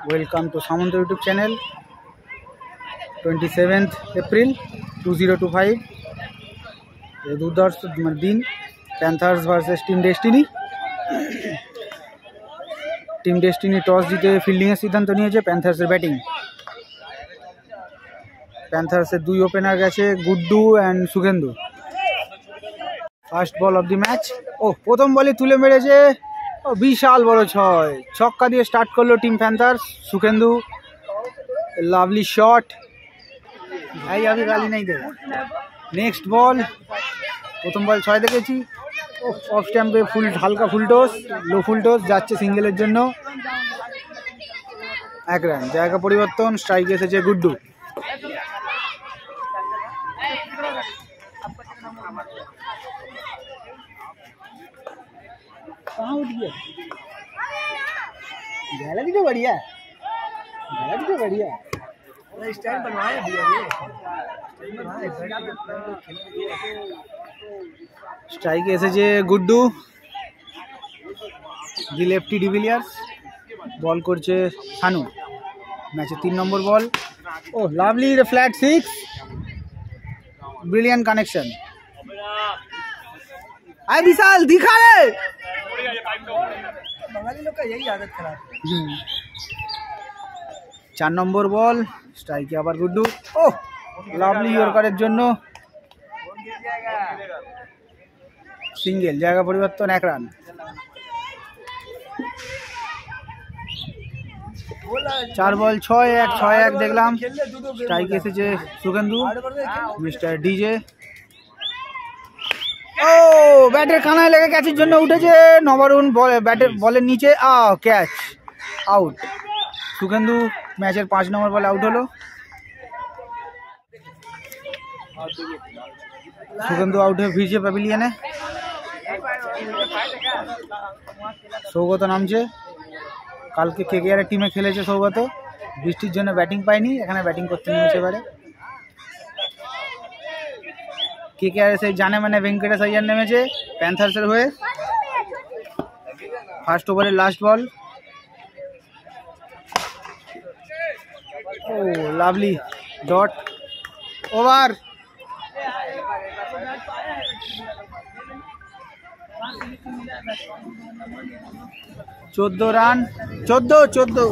Welcome to Samant YouTube channel. 27th April 2025. ये दुर्दर्श दिन panthers versus team destiny. Team destiny toss जीते ফিল্ডিংয়ের সিদ্ধান্ত নিয়েছে, প্যান্থার্সের ব্যাটিং। প্যান্থার্সের দুই ওপেনার গেছে Guddu and Sukhendu. First ball of the match. ও প্রথম বলে তুলে মেরেছে, ও বিশাল বড় ছয়, ছক্কা দিয়ে স্টার্ট করলো team Panthers. Sukhendu lovely shot. এই अभी गाली नहीं देगा। नेक्स्ट बॉल, প্রথম বল ছয় দেখেছি। অফ স্ট্যাম্পে হালকা ফুলটস, লো ফুলটস যাচ্ছে সিঙ্গেলের জন্য। এক রান, জায়গা পরিবর্তন, স্ট্রাইক এসেছে গুড্ডু। गैलरी तो बढ़िया, गैलरी तो बढ़िया स्टाइल बनवाया दिया ये। स्ट्राइक এসেছে গুড্ডু। দি লেফটি ডিভিলিয়ার্স বল করছে সানু। ম্যাচে 3 নম্বর বল। Oh lovely flat 6, brilliant connection. आए विशाल दिखा रे, बंगाली लोग का यही आदत खराब। 4 নম্বর বল, স্ট্রাইকে আবার গুড্ডু। ও লাভলি ইয়র্কারের জন্য সিঙ্গেল, জায়গা পরিবর্তন, 1 রান। চার বল 6-1 দেখলাম। স্ট্রাইক এসেছে সুখেন্দু, মিস্টার ডিজে। ও ব্যাটের কানায় লেগে ক্যাচের জন্য উঠেছে নবারুণ, ব্যাটের বলের নিচে ক্যাচ, আউট। সুখেন্দু ম্যাচের 5 নম্বর বলে আউট হলো। সুখেন্দু আউট হয়ে ফিরছে প্যাভিলিয়নে। সৌগত নামছে। কালকে কেকেআরের টিমে খেলেছে সৌগত, বৃষ্টির জন্য ব্যাটিং পায়নি, এখানে ব্যাটিং করতে নেমেছে এবারে। কেকেআরের সেই জানে মানে ভেঙ্কটেশ আইয়ার নেমেছে প্যান্থার্সের হয়ে। ফার্স্ট ওভারের লাস্ট বল। Oh lovely dot, over. চোদ্দ রান, 14।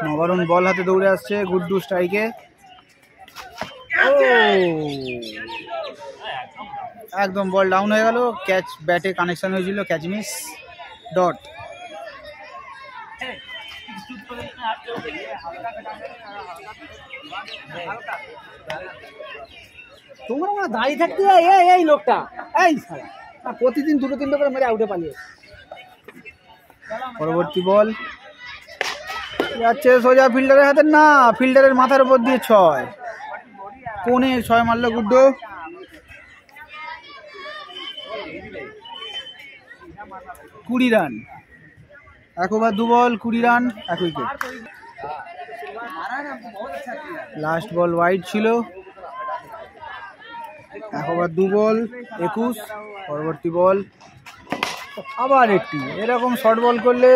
নবারুণ বল হাতে দৌড়ে আসছে, গুড্ডু স্ট্রাইকে। একদম বল ডাউন হয়ে গেল, ক্যাচ ব্যাটে কানেকশন হয়েছিল, ক্যাচ মিস, ডট। তোমরা দাঁড়িয়ে থাকতে এই লোকটা এই প্রতিদিন 2-3 করে মেরে আউটে পালিয়ে। পরবর্তী বল যাচ্ছে সোজা ফিল্ডারের হাতে, না ফিল্ডারের মাথার উপর দিয়ে 6, কোণে 6 মারলো গুড্ডু। কুড়ি রান, 1 ওভার 2 বল, 20 রান, 1 উইকেট। লাস্ট বল ওয়াইড ছিল। 1 ওভার 2 বল, 21। পরবর্তী বল আবার একটি। এরকম শর্ট বল করলে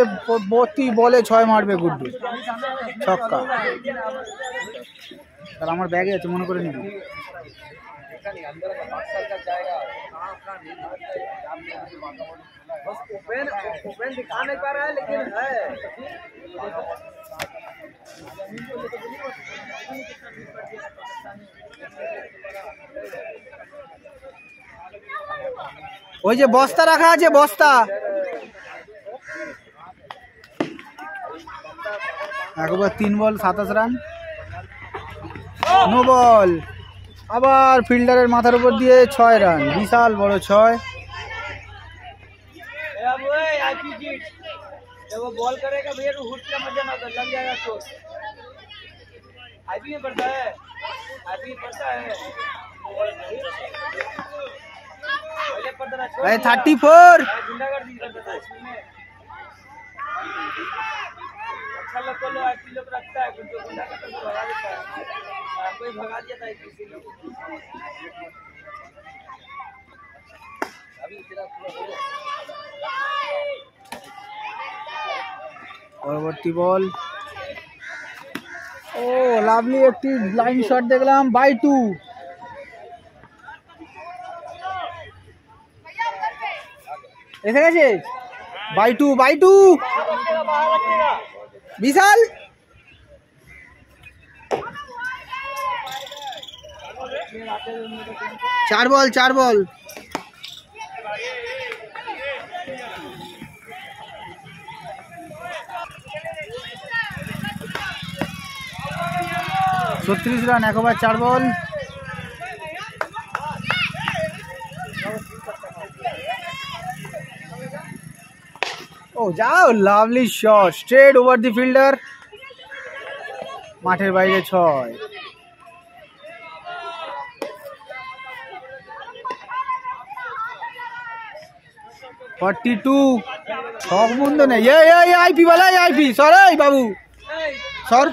প্রতি বলে 6 মারবে গুড্ডু, ছক্কা। তাহলে আমার ব্যাগে আছে, মনে করে নিবি। ওই যে বস্তা রাখা আছে, বস্তা। 1 ওভার 3 বল, 27 রান, নো বল। আবার ফিল্ডারের মাথার উপর দিয়ে 6 রান, বিশাল বড় 6। বল करेगा भैया तो हुट का मजा ना लग जाएगा तो आईपी में पड़ता है, आईपी पड़ता है भाई। 34 गुंडागर्दी करता था इसमें। अच्छा लोग को आईपी लोग रखता है, कुछ गुंडागर्दी को भगा देता है, कोई भगा दिया था किसी लोग। अभी तेरा पूरा हो गया। পরবর্তী বল। ও লাভলি একটি লাইন শট দেখলাম, বাই 2। এসে গেছে বাই 2 বিশাল। 4 বল। ছত্রিশ রান, 1 ওভার 4 বল। ও যাও, lovely shot straight over the fielder, মাঠের বাইরে 6। 42 ছক বন্ধ নেই। আইপি বলা, আইপি সর বাবু সর।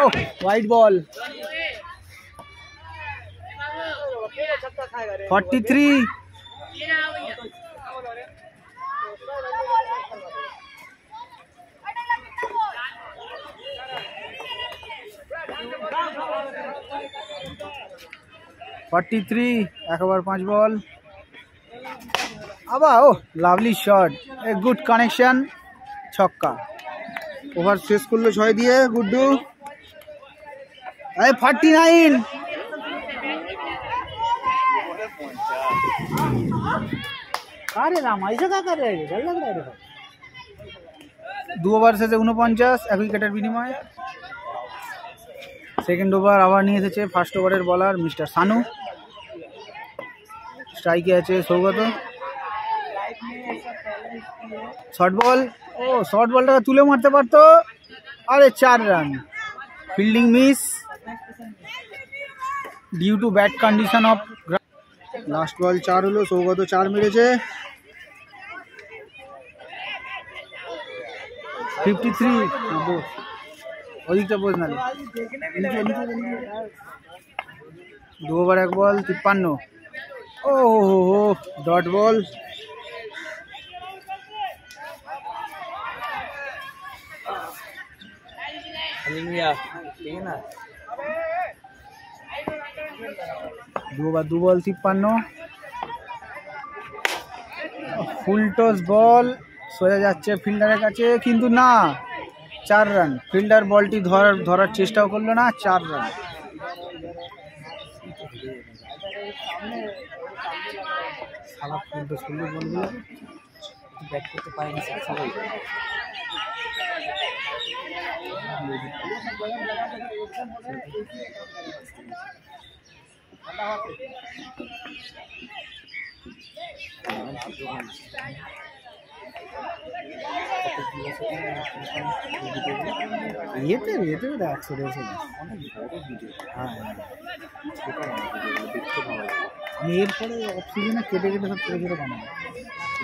Oh white ball. 43 1 over 5 ball. আবার ও lovely shot, a good connection, ছক্কা। ওভার শেষ করলো 6 দিয়ে গুড্ডু। 49 2 ওভার শেষে 49, 1 উইকেটের বিনিময়ে। সেকেন্ড ওভার আবার নিয়ে এসেছে ফার্স্ট ওভারের বলার মিস্টার সানু। স্ট্রাইকে আছে সৌগত। শর্ট বল, ও শর্ট বলটাকে তুলে মারতে পারতো। আরে 4 run, fielding miss due to bad condition of. Last ball 4 হলো, সৌগত 4 মেরেছে। 53 ওদিকটা বোঝ না। 2 ওভার 1 বল, 53। O dot ball. दो बॉल 53। ফুল টস বল সোজা যাচ্ছে ফিল্ডারের কাছে, কিন্তু না, 4 রান। ফিল্ডার বলটি ধরার চেষ্টাও করলো না, 4 রান। সারা ফুল টস করলো বলগুলো, ব্যাট করতে পারেনি সবাই। এতে একশো রয়েছে, আমি এরপরে অফ সিজনে কেটে সব ছোটো ছোটো বানাবো।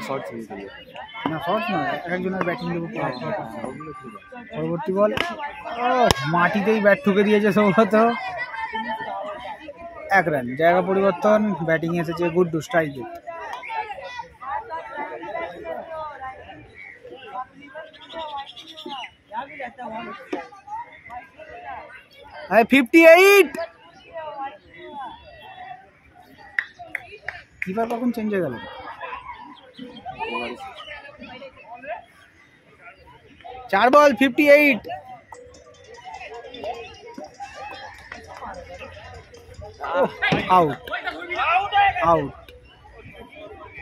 শর্ট না, শর্ট না, একজনের ব্যাটিং দেবো। পরবর্তী বল, মাটিতেই ব্যাট ঠুকে দিয়েছে সৌগত। 1 রান, জায়গা পরিবর্তন, ব্যাটিং এসেছে গুড্ডু স্ট্রাইকে। হ্যাঁ 58। কিপার কখন চেঞ্জ হয়ে গেল? 4 বল 58। আউট।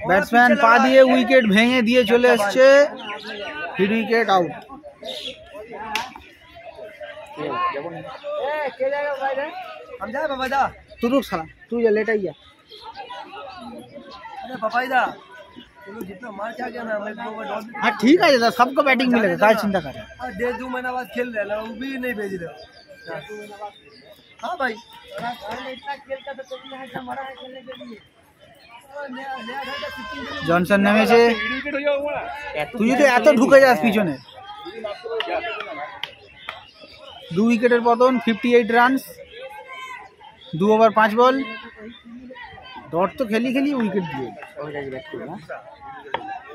ব্যাটসম্যান পা দিয়ে উইকেট ভেঙে দিয়ে চলে এসছে, হিট উইকেট, আউট। तू रुक साला, तू जा लेट आई। हाँ ठीक है दादा, सबको बैटिंग मिलेगा, क्या चिंता कर रहे हैं। 1.5-2 महीना बाद खेल रहे हैं, वो भी नहीं भेज रहे। हाँ भाई, জনসন নেমেছে, তুই যদি এত ঢুকে যাস পিছনে। 2 উইকেটের পতন, 58 রান, 2 ওভার 5 বল। ডট তো খেলি খেলি উইকেট দিয়ে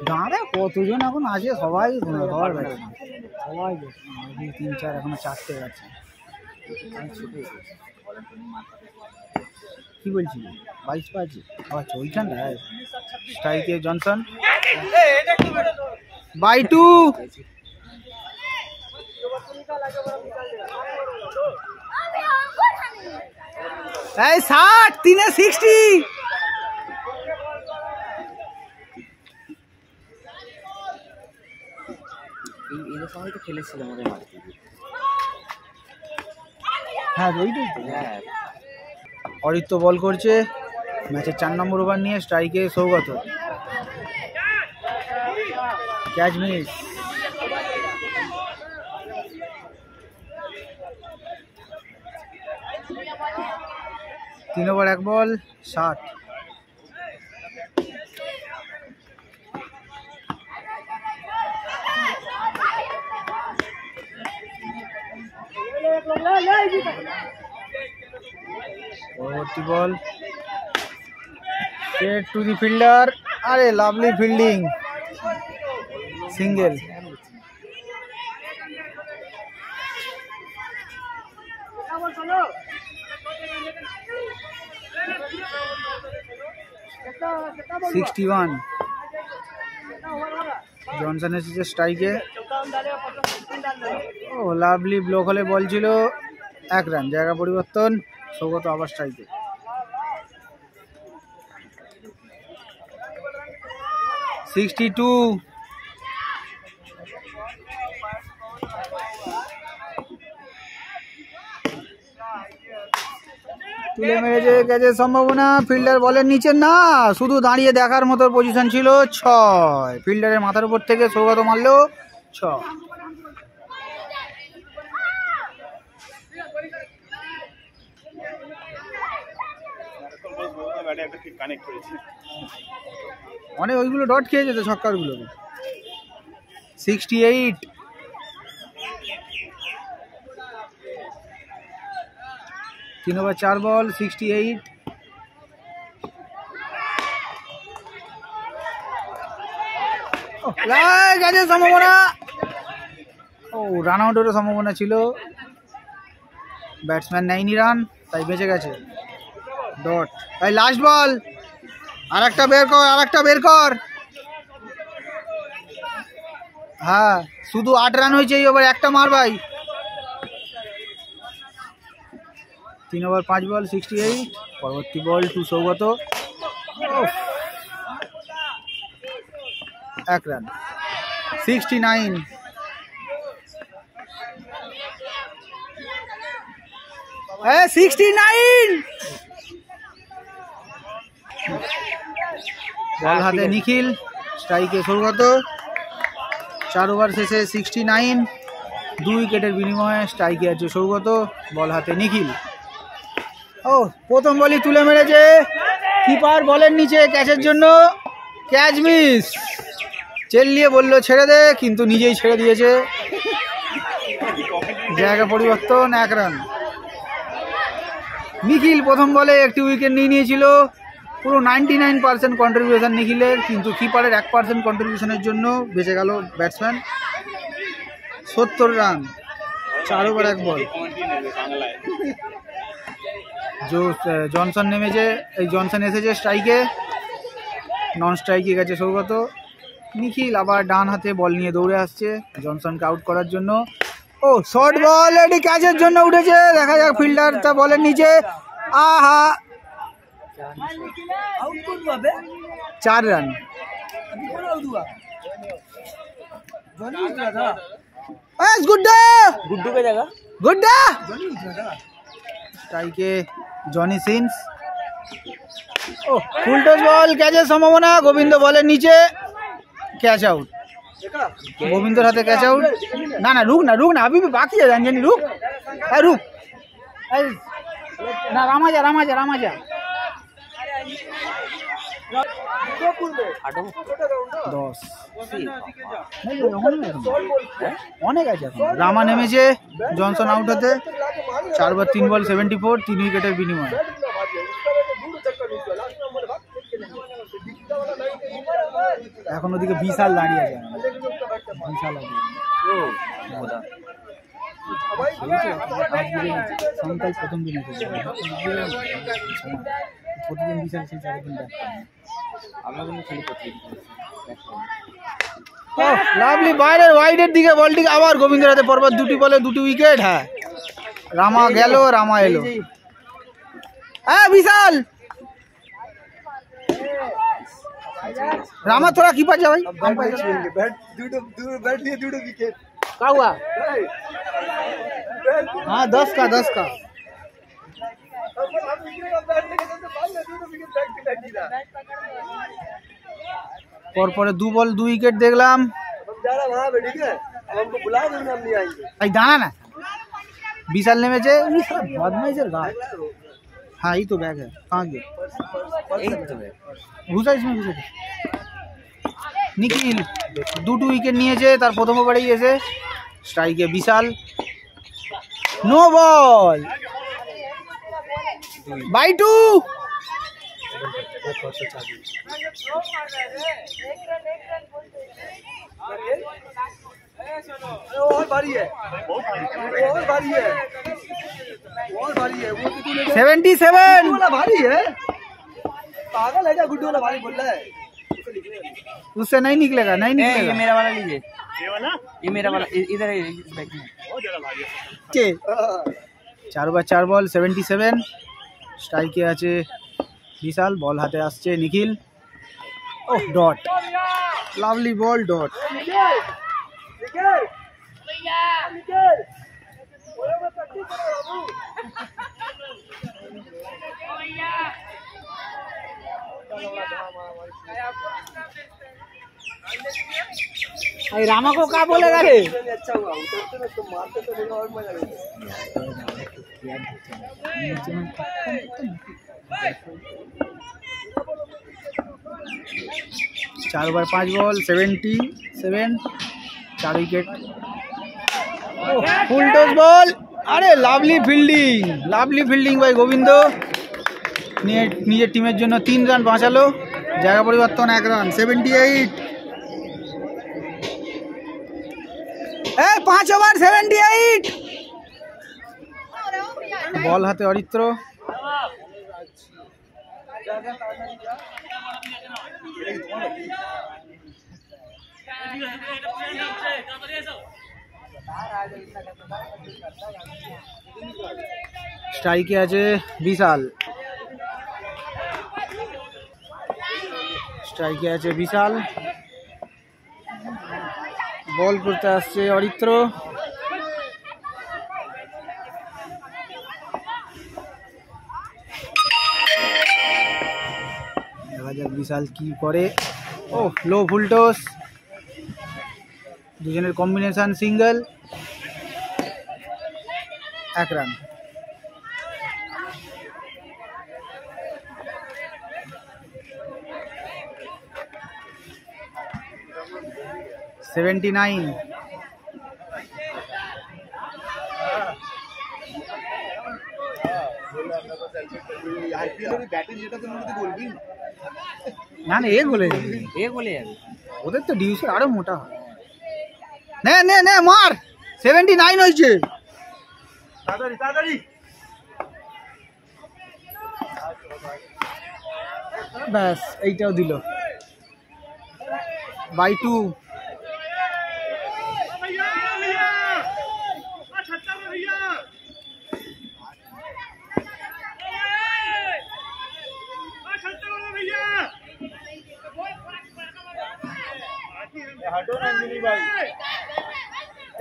দাঁড়া কতজন এখন আছে সবাই সবার ব্যাটসম্যান সবাই 2-3-4 এখনো 4টে আছে কি বলছি 22 আছে আচ্ছা ওইখানটা স্ট্রাইকে জনসন বাই 2 এই 60 3-এ 60 এদের সময় তো খেলেছিল মনে হয় হ্যাঁ ওইটাই তো অরিত্য বল করছে ম্যাচের 4 নম্বর ওভার নিয়ে স্ট্রাইকে সৌগত ক্যাচ মিস तीन ओवर 1 बॉल 60 परवर्ती ball straight to the fielder अरे लवली फील्डिंग सिंगल 61 জনসন এসেছে স্ট্রাইকে ও লাভলি ব্লক হলে বল ছিল 1 রান জায়গা পরিবর্তন সৌগত আবার স্ট্রাইকে তুলে মেরেছে গেছে সম্ভাবনা ফিল্ডার বলের নিচে না শুধু দাঁড়িয়ে দেখার মতো পজিশন ছিল 6 ফিল্ডারের মাথার উপর থেকে সৌগত মারলো 6 অনেক ওইগুলো ডট খেয়ে যেত ছক্কার গুলো 68 3 ओवर 4 बॉल 68 সম্ভাবনা ও রান আউটের সম্ভাবনা ছিল ব্যাটসম্যান নেয়নি রান তাই বেঁচে গেছে ডট তাই লাস্ট বল আরেকটা বের কর হ্যাঁ শুধু 8 রান হয়েছে এই ওভার একটা মার ভাই 3 ओवर 5 बॉल 68 পরবর্তী বল টু সৌগত 1 রান 69 69 বল হাতে নিখিল স্ট্রাইকে সৌগত 4 ওভার শেষে 69 2 উইকেটের বিনিময়ে স্ট্রাইকে আছে সৌগত বল হাতে নিখিল ও প্রথম বলই তুলে মেরেছে কিপার বলের নিচে ক্যাচের জন্য ক্যাচ মিস চেল্লিয়ে বললো ছেড়ে দে কিন্তু নিজেই ছেড়ে দিয়েছে জায়গা পরিবর্তন 1 রান নিখিল প্রথম বলে একটি উইকেট নিয়েছিল পুরো 99% কন্ট্রিবিউশন নিখিলের কিন্তু কিপারের 1% কন্ট্রিবিউশনের জন্য বেঁচে গেল ব্যাটসম্যান 70 রান 4 ওভার 1 বল জনসন নেমেছে এই জনসন এসেছে স্ট্রাইকে নন স্ট্রাইকে গেছে সৌগত নিখিল আবার ডান হাতে বল নিয়ে দৌড়ে আসছে জনসনকে আউট করার জন্য ও শর্ট বল এটি ক্যাচের জন্য উঠেছে দেখা যাক ফিল্ডার তা বলের নিচে আহা 4 রান গুড্ডা স্ট্রাইকে জনি সিন্স ও ফুল টস বল ক্যাচের সম্ভাবনা গোবিন্দ বলের নিচে ক্যাচ আউট গোবিন্দর হাতে ক্যাচ আউট না না রুক না अभी भी बाकी है रंजनी रुक ना रामाजा 10 অনেক আছে রামা নেমেছে জনসন আউট হতে 4 ওভার 3 বল 74 3 উইকেটের বিনিময়ে এখন ওদিকে বিশাল দাঁড়িয়ে আছে বিশাল সন্তাল প্রথম দিন প্রতিদিন বিশাল সেই 4 দিন আমরা কিন্তু খেলি প্রতিদিন লাভলি বাইরের ওয়াইডের দিকে বলটিকে আবার গোবিন্দ রাতে পরপর দুটি বলে দুটি উইকেট হ্যাঁ রামা গেল রামা এলো হ্যাঁ বিশাল रामा थोड़ा कीपर जा भाई बैट लिए दूडो विकेट क्या हुआ हाँ 10 का পরে 2 বল 2 উইকেট দেখলাম ভাই দাঁড়া না বিশাল নেমেছে বদমাইশের গা हाँ ये तो बैग है कहाँ गया घुसा इसमें घुसे निखिल 2 উইকেট নিয়েছে তার প্রথম ওভারেই এসে স্ট্রাইকে বিশাল নো বল বাই 2 और भारी है और भारी है और भारी है वो 77 वाला भारी है पागल है क्या गुड्डू वाला भारी बोल रहा है उससे नहीं निकलेगा ये मेरा वाला लीजिए ये मेरा वाला इधर है इस बैग में बहुत ज्यादा भारी है के 4/4 বল 77 স্ট্রাইকে আছে বিশাল বল হাতে আসছে Nikhil oh dot lovely ball dot Rama को क्या बोलेगा रे अच्छा हुआ उतरते ना तो मारते तो देखो और मजा आएगा 4/5 বল 77 4 উইকেট ফুল টস বল আরে লাভলি ফিল্ডিং ভাই গোবিন্দ নিজের টিমের জন্য 3 রান বাঁচালো জায়গা পরিবর্তন 1 রান 78 5 ওভার 78 বল হাতে অরিত্র স্ট্রাইকে আছে বিশাল বল করতে আসছে অরিত্র দেখা যাক বিশাল কি করে ও লো ফুলটস দুজনের কম্বিনেশন সিঙ্গেল 1 রান $79 না না এক বলে ওদের তো ডিউসের আরো মোটা হয় নে মার 79 হয়েছে ताड़ाताड़ी ব্যাস এইটাও দিল বাই 2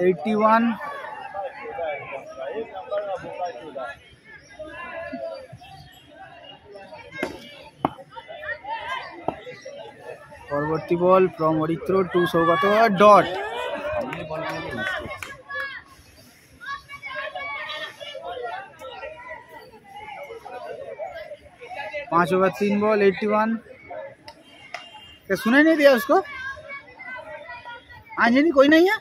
81 পরবর্তী ball from Aritra to Sougata dot पाँच ओवर 3 बॉल 81 क्या सुनाई नहीं दिया उसको आंजनी कोई नहीं है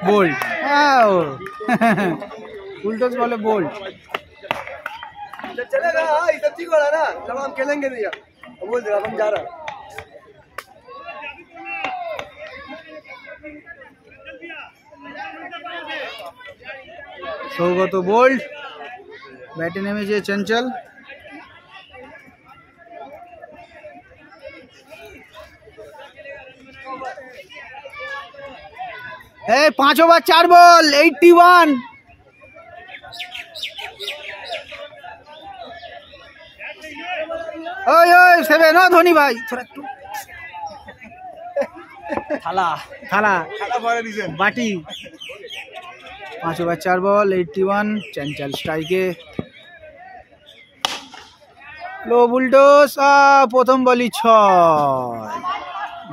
बोल्ड फुल टॉस बोले बोल्ड चलेगा ये सब ठीक हो रहा है ना, चलो हम खेलेंगे नहीं यार, बोल दे हम जा रहा है। সৌগত বোল্ড, ব্যাটে নেমেছে চঞ্চল। এই 5 ওভার 4 বল 81। ওই ওই 7 ও ধোনি ভাই थोड़ा একটু থালা থালা खाना भरे दीजिए। বাটি। 5 ওভার 4 বল 81। চঞ্চল স্ট্রাইকে, লো বুলডোস। প্রথম বলই 6,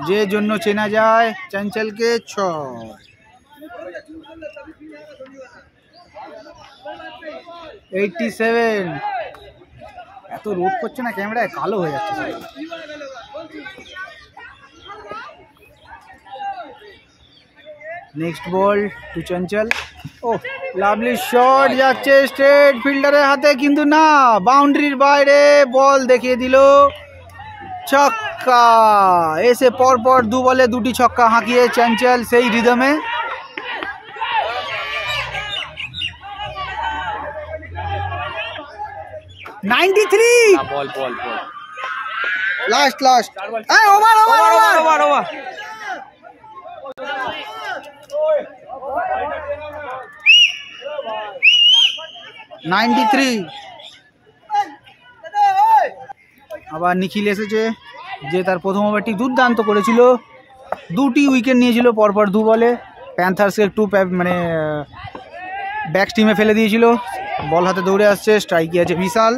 যে জন্য চেনা যায় চঞ্চলকে 6। 87। এত রোদ করছে না ক্যামেরায়, কালো হয়ে যাচ্ছে সব। নেক্সট বল টু চঞ্চল। ও লাভলি শট যাচ্ছে স্ট্রেট ফিল্ডারের হাতে, কিন্তু না, বাউন্ডারির বাইরে বল দেখিয়ে দিল। ছক্কা। এসে পরপর 2 বলে 2টি ছক্কা হাঁকিয়ে চঞ্চল সেই রিদমে। Ball ball ball last over over over over over 93। আবার নিখিল এসেছে, যে তার প্রথম ওভারটি দুর্দান্ত করেছিল, 2টি উইকেট নিয়েছিল পরপর 2 বলে। প্যান্থার্সকে একটু মানে ব্যাক স্টিমে ফেলে দিয়েছিল। বল হাতে দৌড়ে আসছে, স্ট্রাইকে আছে বিশাল।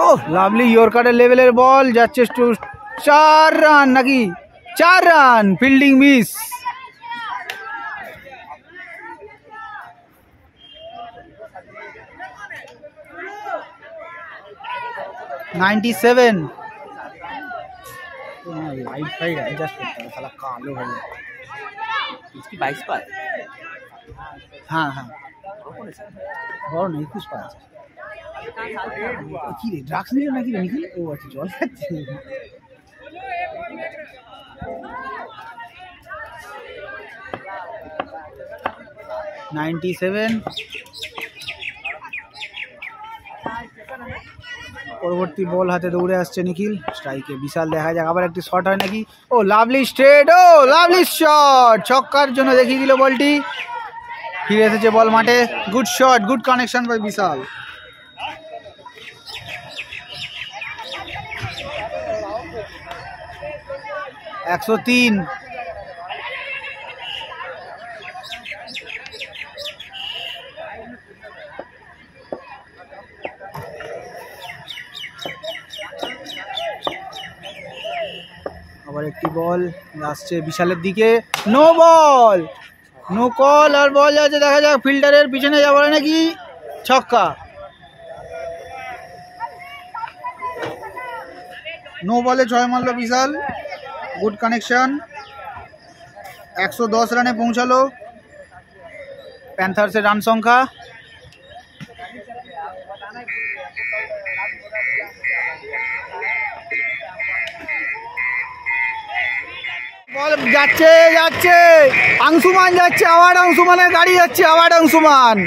ও লাভলি ইয়র্কারের লেভেলের বল যাচ্ছে 4 রান নাকি 4 run, fielding miss. Light fight adjust करता है साला, कालो हो गया। इसकी 22 पर। हाँ हाँ বড় না 21 পা আছে। কি রে ড্রাগস নিল নাকি রে নিখিল? ও আচ্ছা জল খাচ্ছে। পরবর্তী বল হাতে দৌড়ে আসছে নিখিল, স্ট্রাইকে বিশাল। দেখা যাক আবার একটি শট হয় নাকি। Oh lovely straight, oh lovely shot, ছক্কার জন্য দেখিয়ে দিল বলটি। ফিরে এসেছে বল মাঠে, good shot, good connection by Bishal. $103। আবার একটি বল আসছে বিশালের দিকে, নো বল, নো কল, আর বল যাচ্ছে দেখা যাক ফিল্ডারের পিছনে যাবে নাকি, ছক্কা। নো বলে 6 মারল বিশাল, গুড কানেকশন। 110 রানে পৌঁছালো প্যান্থার্সের রান সংখ্যা। বল যাচ্ছে যাচ্ছে, আংশুমান যাচ্ছে, আবার আংশুমানের গাড়ি যাচ্ছে, আবার আংশুমান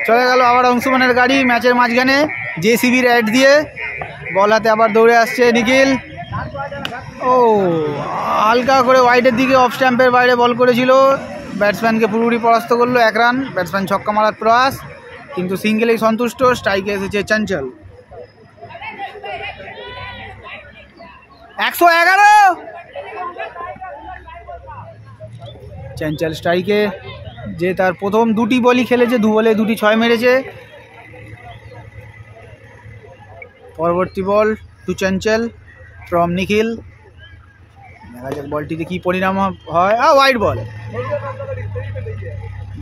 চলে গেল, আবার আংশুমানের গাড়ি ম্যাচের মাঝখানে জেসিবির অ্যাড দিয়ে। বল হাতে আবার দৌড়ে আসছে নিখিল। ও হালকা করে ওয়াইডের দিকে অফ স্ট্যাম্পের বাইরে বল করেছিল, ব্যাটসম্যানকে পুরোপুরি পরাস্ত করলো। 1 রান, ব্যাটসম্যান ছক্কা মারার প্রয়াস, কিন্তু সিঙ্গেলেই সন্তুষ্ট। স্ট্রাইকে এসেছে চঞ্চল। 111। চঞ্চল স্ট্রাইকে, যে তার প্রথম 2টি বলই খেলেছে, 2 বলে 2টি 6 মেরেছে। পরবর্তী বল টু চঞ্চল ফ্রম নিখিল। দেখা যাক বলটিতে কি পরিণাম হয়। ওয়াইড বল,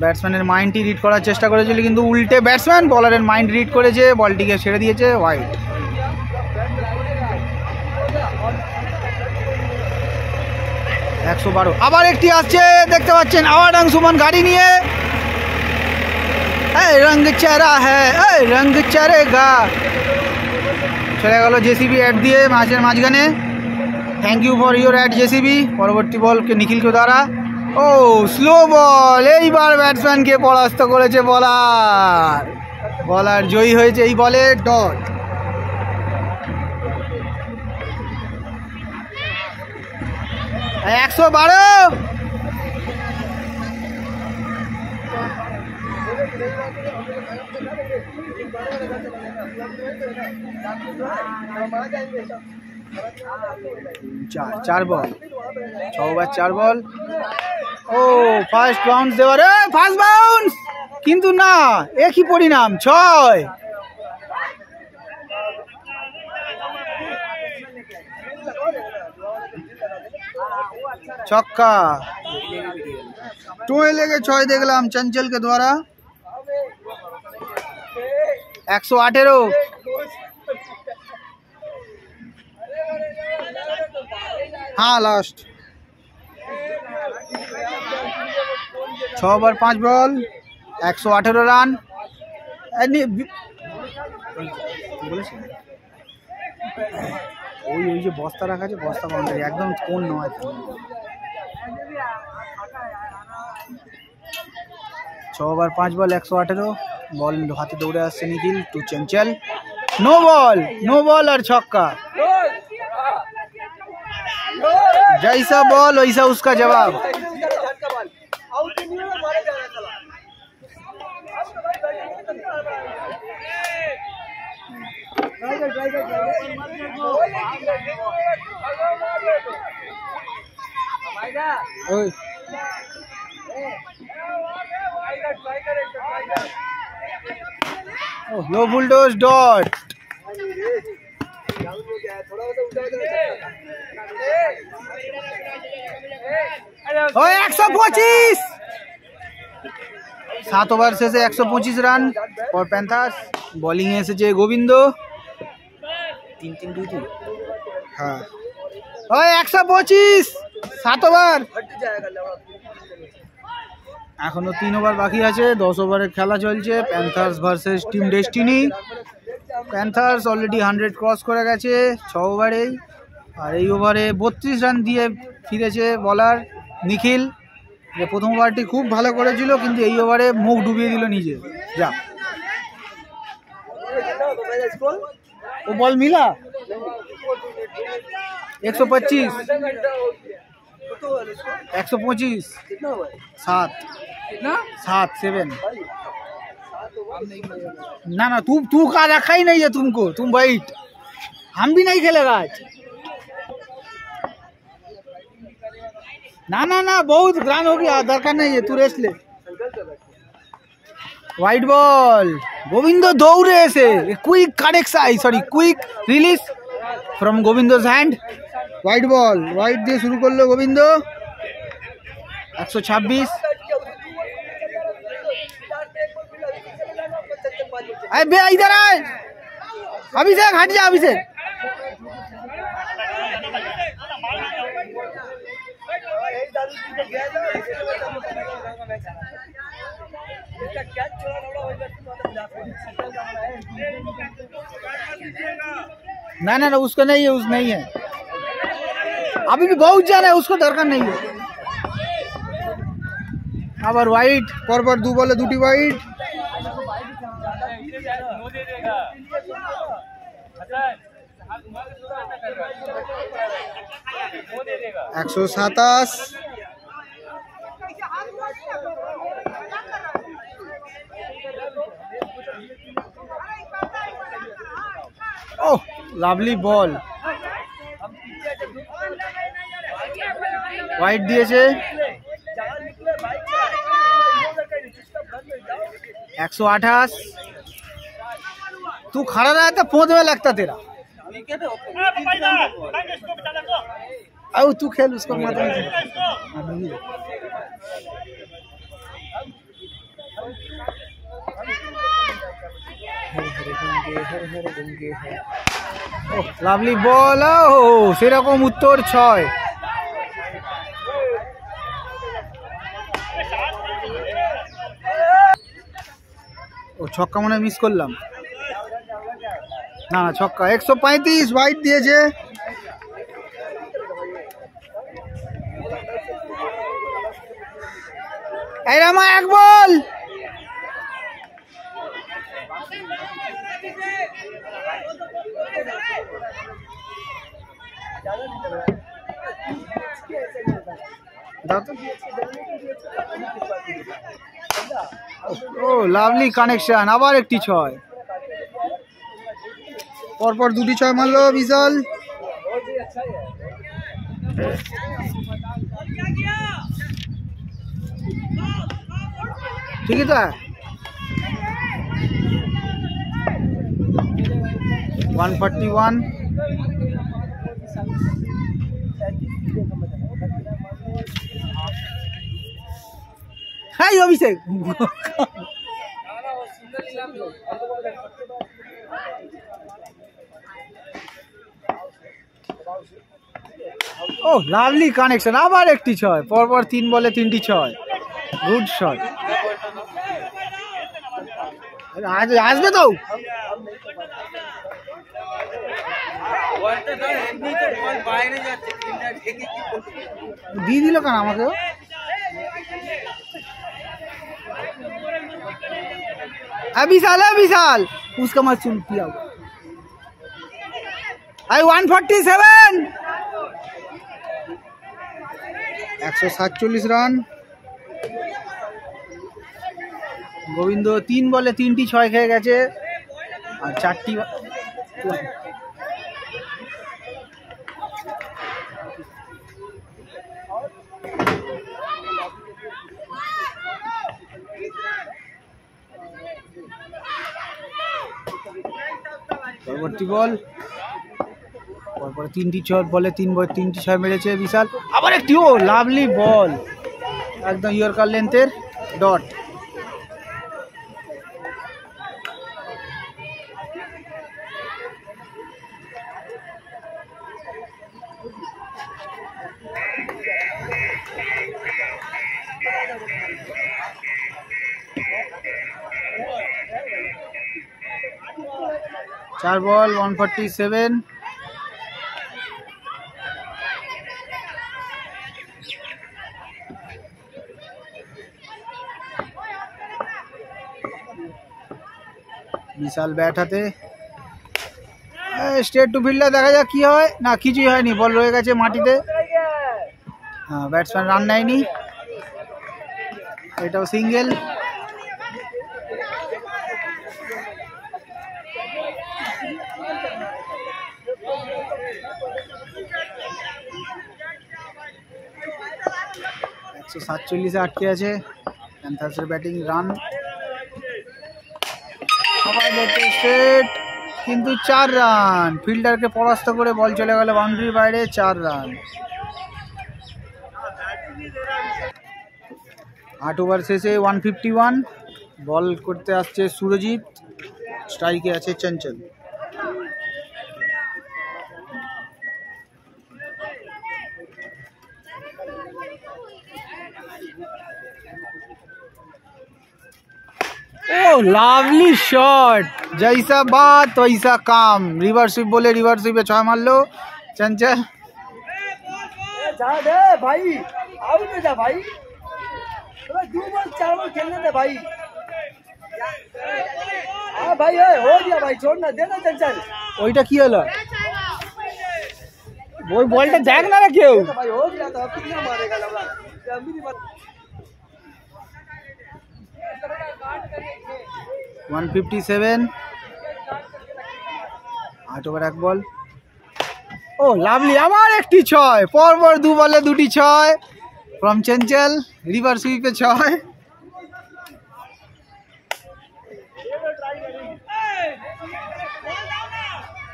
ব্যাটসম্যানের মাইন্ডটি রিড করার চেষ্টা করেছিল, কিন্তু উল্টে ব্যাটসম্যান বলারের মাইন্ড রিড করেছে, বলটিকে ছেড়ে দিয়েছে, ওয়াইড। 112। আবার একটি আসছে দেখতে পাচ্ছেন, আবার আংশুমান গাড়ি নিয়ে। रंग चरा है रंग चरेगा চলে গেল জেসিবি অ্যাড দিয়ে মাঝের মাঝখানে thank you for your ad JCB পরবর্তী বলকে নিখিলকে দ্বারা ও স্লো বল এইবার ব্যাটসম্যানকে পরাস্ত করেছে বলার জয়ী হয়েছে এই বলে ডট একশো 12 चार बॉल 6 ओवर 4 बॉल ओ फास्ट बाउंस देवा रे फास्ट बाउंस किंतु ना एक ही परिणाम 6 छक्का टोए लेके 6 देखलाम चंचल के द्वारा 118 हाँ लास्ट 6 ओवर 5 बॉल 118 রান ওই যে বস্তা রাখা আছে বস্তা বাউন্ডারি একদম কোন নয় 6 ओवर 5 बॉल 118 बॉल हाथे दौड़े आसছে Nikhil to Chanchal no ball और छक्का जैसा बॉल वैसा उसका जवाब लो बुलडोज डॉट ओ 125 7 ओवर से 125 रन और पैंथर्स बॉलिंग এসেছে গোবিন্দ 3-3-2-2 हाँ ओ 125 7 ओवर এখনো 3 ওভার বাকি আছে 10 ওভারের খেলা চলছে Panthers versus team destiny Panthers already 100 cross করে গেছে 6 ওভারে আর এই ওভারে 32 রান দিয়ে ফিরেছে বলার নিখিল যে প্রথম ওভারটি খুব ভালো করেছিল কিন্তু এই ওভারে মুখ ডুবিয়ে দিল নিজে যা ও বল মিলা 125 125 7 ना तू का रखा ही नहीं है तुमको तुम वाइट हम भी नहीं खेलेगा आज ना बहुत ग्रांड हो गया दरकार नहीं है तू रेस्ट ले वाइट बॉल गोविंद दौड़े से quick correction sorry quick release from गोविंदोज हैंड वाइट बॉल वाइट दिए शुरू कर लो गोविंद 126 अबे इधर आए अभिषेक हट जा अभिषेक ना उसका नहीं है उस नहीं है अभी भी बहुत जाना है उसको दरकार नहीं है আবার হোয়াইট পরপর দু বলে দুটি হোয়াইট একশো 27 ओह লাভলি বল হোয়াইট দিয়েছে 128 तू खड़ा रहा तो पोंद में लगता तेरा अब तू खेल उसको मत লাভলি বল ও সেরকম উত্তর 6 1 ও ছক্কা মনে মিস করলাম, না না ছক্কা। 135 ওয়াইড দিয়েছে। এই রামা এক বল। ও লাভলি কানেকশন, আবার একটি 6। পরপর দুটি 6 মারলো বিশাল। ঠিকই তো 141। হাই অভিষেক। ও লাভলি কানেকশন, আবার একটি 6। পরপর 3 বলে 3টি 6। Good shot. আসবে তো দিয়ে দিল কেন আমাকে? विशाल है विशाल, उसका मत सुन किया। 147। 147 রান। গোবিন্দ 3 বলে 3টি 6 খেয়ে গেছে আর 4টি। পরবর্তী বল, পরপর 3টি 6 বলে 3টি 6 মেরেছে বিশাল। আবার একটি ও লাভলি বল, একদম ইয়র্কার লেন্থের ডট। चार बॉल 147। বিশাল ব্যাট হাতে স্ট্রেট টু ফিল্ডার, দেখা যাক কি হয়। না কিছুই হয়নি, বল রয়ে গেছে মাটিতে। হ্যাঁ ব্যাটসম্যান রান নেয়নি, এটাও সিঙ্গেল। तो 47 আটকে আছে প্যান্থার্সের ব্যাটিং। রান কিন্তু 4 রান, ফিল্ডারকে পরাস্ত করে বল চলে গেল বাউন্ডারির বাইরে। 4 রান। 8 ওভার শেষে 151। বল করতে আসছে সুরজিৎ, স্ট্রাইকে আছে চঞ্চল। ओ लावली शॉट, जैसा बात वैसा काम। रिवर्स स्वीप बोले रिवर्स स्वीप पे 6 मार लो चंचल। जा दे भाई, आउट में जा भाई, 2 बॉल 4 बॉल खेलने दे भाई। हाँ भाई हो गया भाई, छोड़ना देना चंचल। ওইটা কি হলো? ওই বলটা দেখ না কেউ भाई, हो गया तो अब कितना मारेगा लवड़ा, जल्दी मत। 157। 8 ওভার 1 বল। ও লাভলি, আবার একটি 6। পরপর 2 বলে 2টি 6 ফ্রম চঞ্চল। রিভার্স সুইপে 6।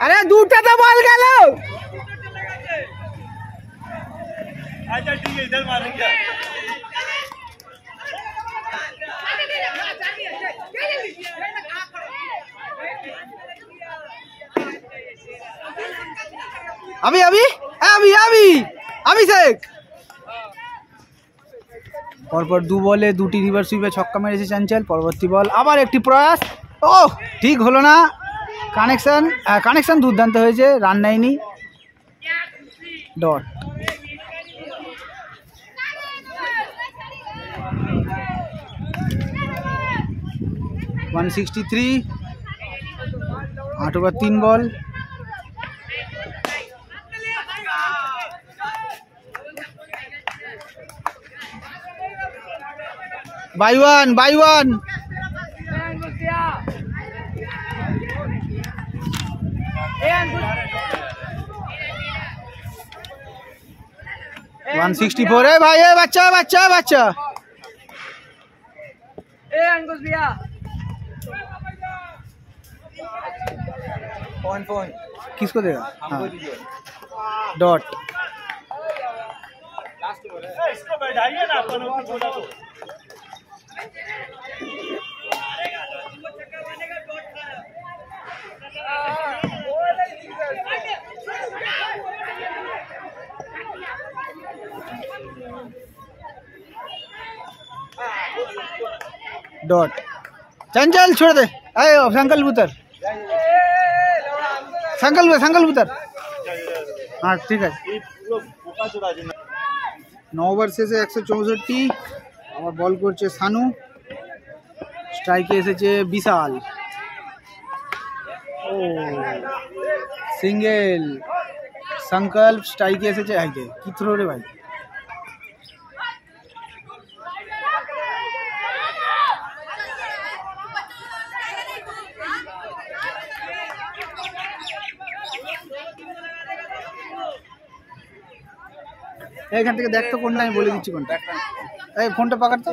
আরে দুটাতে বল গেল। আচ্ছা ঠিক আছে, इधर मारेंगे। अभी अभी अभी अभी अभिषेक পরপর 2 বলে 2টি রিভার্স সুইপে ছক্কা মেরেছে চঞ্চল। পরবর্তী বল, আবার একটি প্রয়াস। ও ঠিক হলো না, কানেকশন দুর্দান্ত হয়েছে, রান নেয়নি, dot. $163, 8 over 3 ball. Bye one. 164। ए भाई, ए बच्चा। फोन किसको देगा? डॉट। इसको बैठाइए ना अपन थोड़ा तो। डॉट। चंचल छोड़ दे, अरे संकल्प उतर, संकल्प उतर। हाँ ठीक है। 9 ওভার শেষে 164। আবার বল করছে সানু, স্ট্রাইকে এসেছে বিশাল। ও সিঙ্গেল, সংকল্প স্ট্রাইকে এসেছে। হাইতে কি থ্রো রে ভাই। এখান থেকে দেখ তো কোনটা, আমি বলে দিচ্ছি কোনটা। এই फोन पकड़ तो,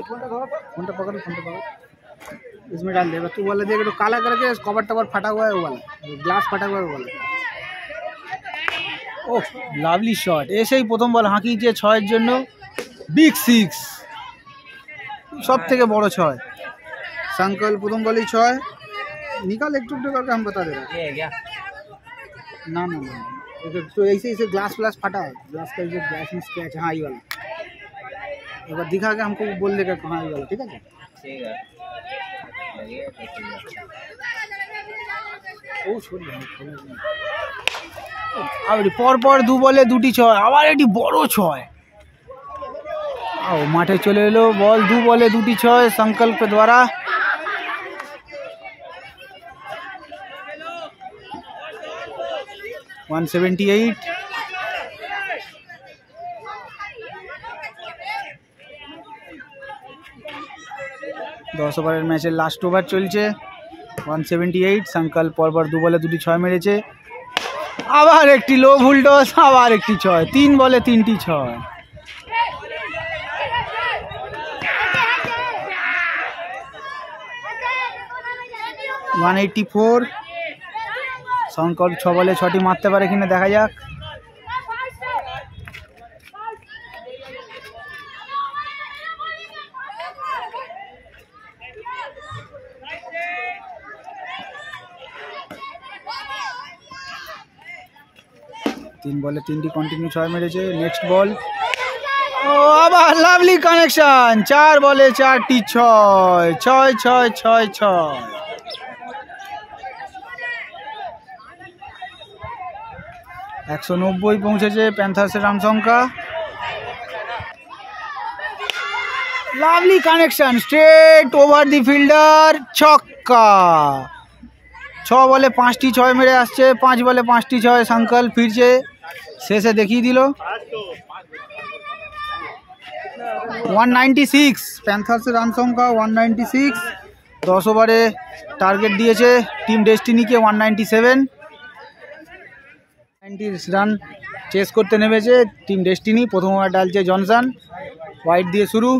फोन पकड़। इसमें डाल देगा तू वाला, देख तो काला करके कवर टवर फटा हुआ है, वो वाला ग्लास फटा हुआ है, वो वाला। ওহ লাভলি শট, এসেই প্রথম বল হাঁকিয়েছে 6-এর জন্য, বিগ 6, সব থেকে বড় 6। संकल्प প্রথম বলেই 6। निकाल एक टुकड़े करके हम बता देगा। ये है क्या? ना तो ऐसे ग्लास फटा है, ग्लास का जो ग्लास में स्क्रैच। हाँ ये वाला एक बार दिखा के हमको बोल देगा कहाँ ये वाला, ठीक है? ठीक है। ও সরি, আবার পর 2 বলে 2টি 6, আবার এটি বড় 6। মাঠে চলে এলো বল, 2 বলে 2টি 6 संकल्प द्वारा। $178। 10 ওভারের ম্যাচের লাস্ট ওভার চলছে। 178। संकल्प পরপর 2 বলে 2টি 6 মেরেছে। আবার একটি লো বুলডস, আবার একটি 6, 3 বলে 3টি 6। 184। সংকল্প 6 বলে 6টি মারতে পারে কিনা দেখা যাক। तीन বলে 3টি কন্টিনিউ 6 মেরেছে। নেক্সট বল, ও আবার লাভলি কানেকশন, 4 বলে 4টি 6। 190 পৌঁছেছে প্যান্থার্সের রান সংখ্যা। Lovely connection, straight over the fielder, ছক্কা। 6 বলে 5টি 6 মেরে আসছে, 5 বলে 5টি 6। संकल्प ফিরছে, শেষে দেখিয়ে দিল। 196 প্যান্থার্সের রান সংখ্যা, 196। 10 ওভারে টার্গেট দিয়েছে টিম ডেস্টিনিকে 197। 90 রান চেস করতে নেমেছে টিম ডেস্টিনি। প্রথম ওভার ডালছে জনসন, ওয়াইড দিয়ে শুরু।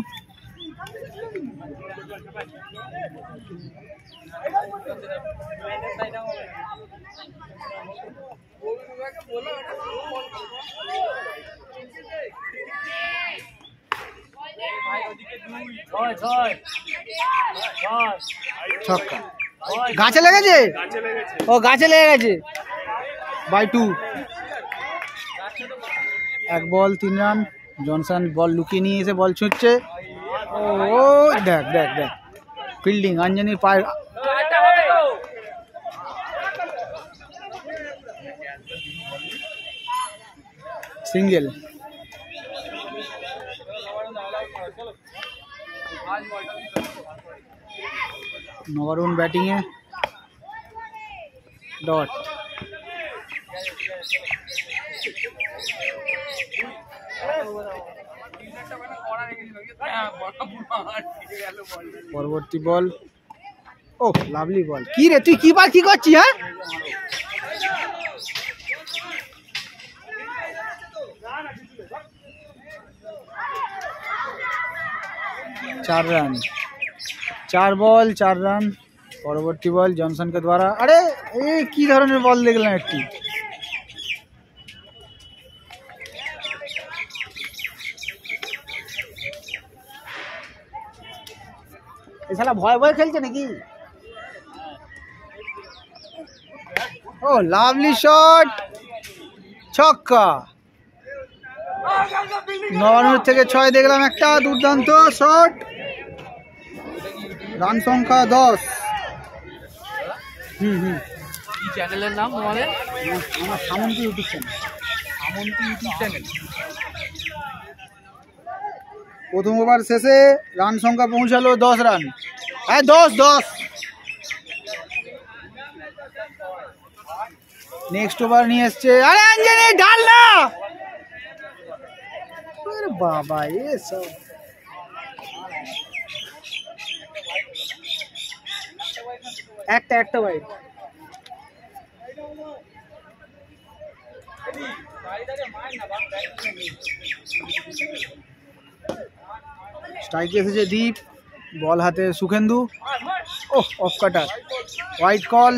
ছক্কা, গাছে লেগেছে, ও গাছে লেগে গেছে। বাই 2। 1 ball 3 run. জনসন বল লুকিয়ে নিয়ে এসে বল ছুঁচ্ছে। ও দেখ ফিল্ডিং, অঞ্জনির পায়ে সিঙ্গেল। নবরুণ ব্যাটিংয়ে, ডট। পরবর্তী বল, ও লাভলি বল। কি রে তুই কি করছিস? হ্যাঁ, 4 রান, 4 বল 4 রান। পরবর্তী বল জনসনকে দ্বারা। আরে এই কি ধরনের বল দেখলাম একটি। এছাড়া ভয় ভয় খেলছে নাকি? ও লাভলি শট, ছক্কা। 99 থেকে 6 দেখলাম একটা দুর্দান্ত শট। রান সংখ্যা 10। কি চ্যানেলের নাম তোমাদের? আমার Samanti YouTube channel. Samanti YouTube channel. প্রথম ওভার শেষে রান সংখ্যা পৌঁছালো 10 রান। হ্যাঁ 10। নেক্সট ওভার নিয়ে এসছে, আরে আঞ্জনি ডাল না। আরে বাবা এসব একটা ভাই। স্ট্রাইকে এসেছে দীপ, বল হাতে সুখেন্দু। ওহ, অফ কাটার, হোয়াইট কল।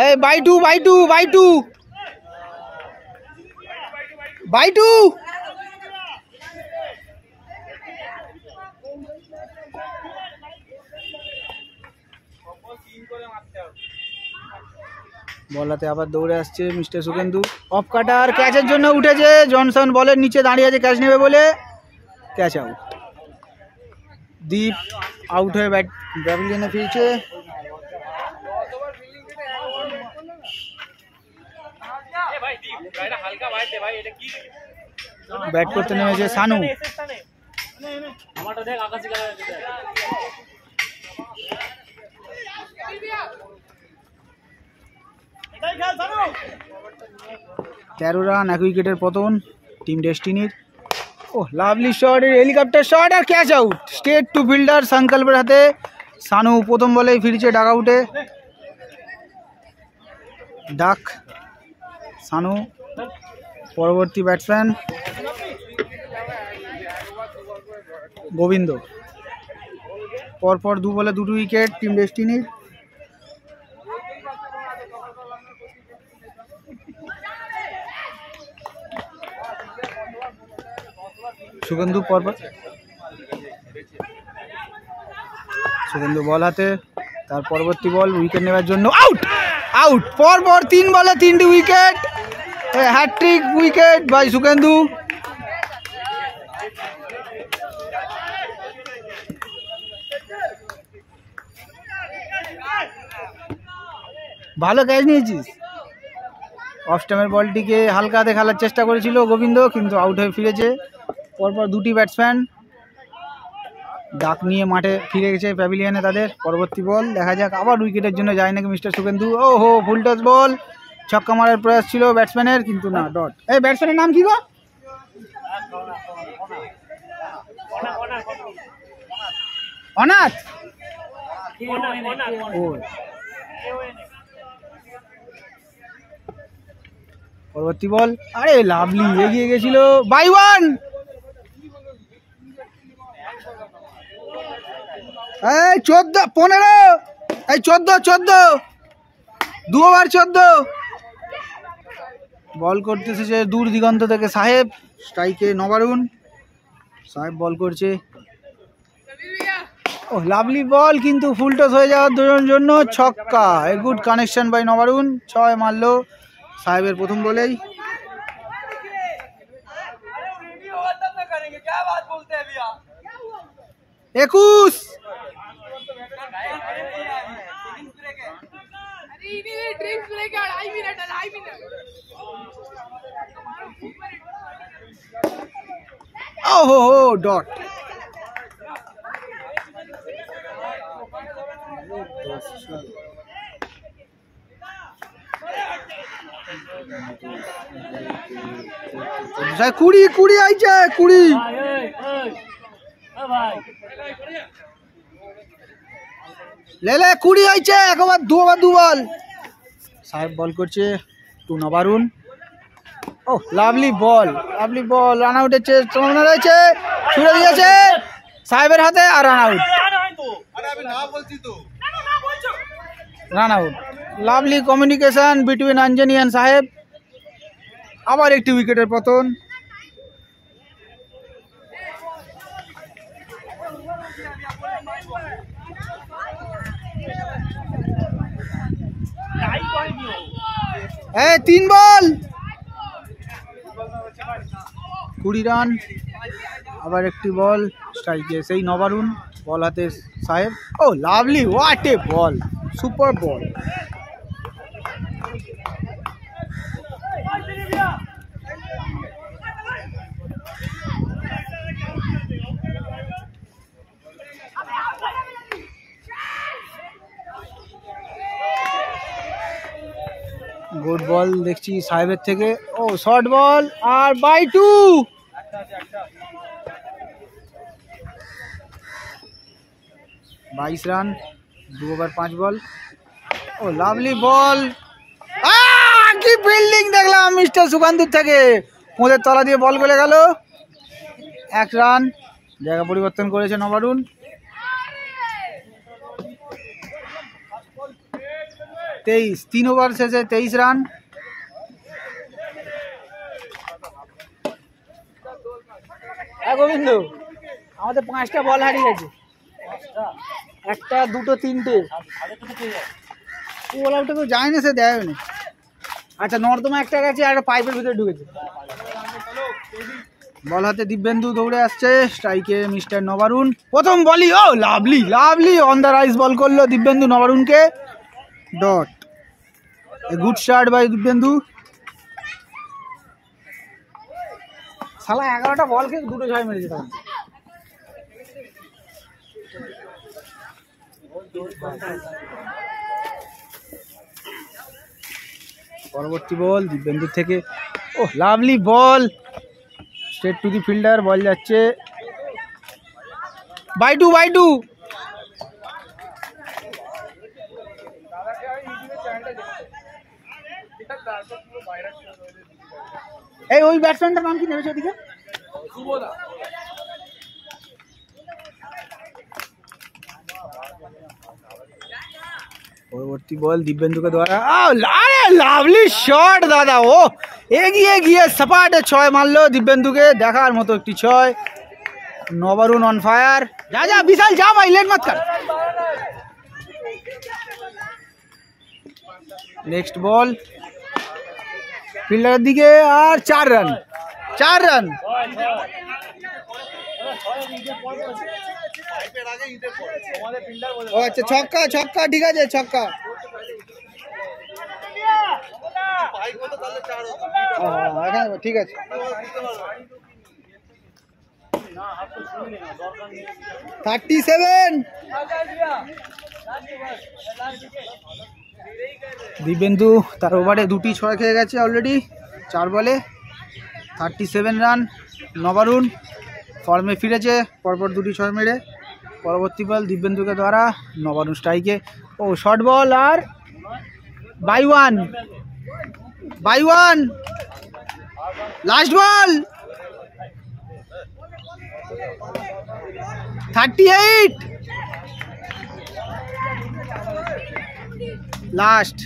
এই বাই টু। বলাতে আবার দৌড়ে আসছে মিস্টার সুখেন্দু। অফ কাটার, ক্যাচের জন্য উঠেছে জনসন, বলের নিচে দাঁড়িয়ে আছে ক্যাচ নেবে বলে, ক্যাচ আউট। দীপ আউট হয়ে প্যাভিলিয়নে ফিরছে। ব্যাট করতে নেমেছে সানু। তেরো রান, 1 উইকেটের পতন টিম ডেস্টিনির। Oh lovely shot, helicopter shot আর catch out. Straight to fielder সংকল্পের হাতে। সানু প্রথম বলেই ফিরছে ডাক আউটে। ডাক সানু। পরবর্তী ব্যাটসম্যান গোবিন্দ। পরপর 2 বলে 2 উইকেট টিম ডেস্টিনির। সুগন্ধু বল হাতে, তার পরবর্তী বল উইকেট নেওয়ার জন্য। আউট। পরপর 3 বলে 3টি wicket. Hat-trick wicket by Sugandhu. ভালো ক্যাচ নিয়েছিস। অফ স্টাম্পের বলটিকে হালকা হাতে খেলার চেষ্টা করেছিল গোবিন্দ, কিন্তু আউট হয়ে ফিরেছে। পরপর 2টি ব্যাটসম্যান ডাক নিয়ে মাঠে ফিরে গেছে প্যাভিলিয়নে তাদের। পরবর্তী বল দেখা যাক, আবার উইকেটের জন্য যায় নাকি মিস্টার সুখেন্দু। ওহো, ফুল টস বল। ছক্কা মারার প্রয়াস ছিল ব্যাটসম্যানের, কিন্তু না, ডট। এই ব্যাটসম্যানের নাম কি গো? অনাথ। পরবর্তী বল, আরে লাভলি এগিয়ে গেছিল, বাই 1। এই 14 এই 14 2 ওভার 14। বল করতে এসেছে দূর দিগন্ত থেকে সাহেব। স্ট্রাইকে নবারুণ। সাহেব বল করছে, ও লাভলি বল কিন্তু ফুল টস হয়ে যাওয়ার দুজনের জন্য ছক্কা। A good connection by Nabarun, 6 মারলো সাহেবের প্রথম বলেই। একুশ। ওহো ডট। কুড়ি কুড়ি আইছে, 20 লেলে 20 আইছে, একবার দু বল। সাহেব বল করছে to Nabarun. Oh lovely ball, lovely ball. Run আউটের সম্ভাবনা রয়েছে, ছুড়ে দিয়েছে সাহেবের হাতে আর run out. Run out. Lovely communication between Anjani and Saheb. আবার একটি উইকেটের পতন। এই 3 বল 20 রান। আবার একটি বল স্ট্রাইকে, সেই নবারুণ, বল হাতে Saheb. Oh lovely, what a ball, super ball. Good ball দেখছি সাহেবের থেকে। ও শর্ট বল আর by 2। 22 run, 2 over 5 ball. Oh lovely ball, কি ফিল্ডিং দেখলাম মিস্টার সুকান্তুর থেকে। ওদের তলা দিয়ে বল গলে গেল। 1 রান, জায়গা পরিবর্তন করেছে নবারুণ। 23, 3 ওভার শেষে 23 রান। গোবিন্দ, আমাদের 5টা বল হারিয়ে গেছে, 1টা 2টো 3টে। বল আউটে তো যায় না, সে দেয় না। আচ্ছা নর্দমা একটা গেছে আর একটা পাইপের ভিতরে ঢুকেছে। বল হাতে দিব্যেন্দু দৌড়ে আসছে, স্ট্রাইকে মিস্টার নবারুণ। প্রথম বলই oh lovely, lovely on the rise ball করলো দিব্যেন্দু নবারুণকে। Dot. A good start by Dibyendu. শালা 11টা বলকে 2টো 6 মেরেছে তখন। পরবর্তী বল দিব্যেন্দুর থেকে। Oh lovely ball, straight to the fielder, ball যাচ্ছে বাই 2। এই ওই ব্যাটসম্যানটার নাম কি নেমেছে ওদিকে? পরবর্তী বল দিব্যেন্দুকে দ্বারা। আরে লাভলি শট দাদা, ও এগিয়ে গিয়ে সাপাটে 6 মারলো দিব্যেন্দুকে। দেখার মতো একটি 6। Nabarun on fire. যা বিশাল যা ভাই, লেট মত কর। নেক্সট বল ফিল্ডারের দিকে আর 4 রান। ও আচ্ছা ছক্কা ঠিক আছে, ছক্কা। ঠিক আছে। 37। দিব্যেন্দু তার ওভারে 2টি 6 খেয়ে গেছে অলরেডি, 4 বলে। 37 রান। নবারুণ ফর্মে ফিরেছে পরপর 2টি 6 মেরে। পরবর্তী বল দিব্যেন্দুকে দ্বারা, নবারুণ স্ট্রাইকে। ও শর্ট বল আর বাই 1। Last ball 38। লাস্ট।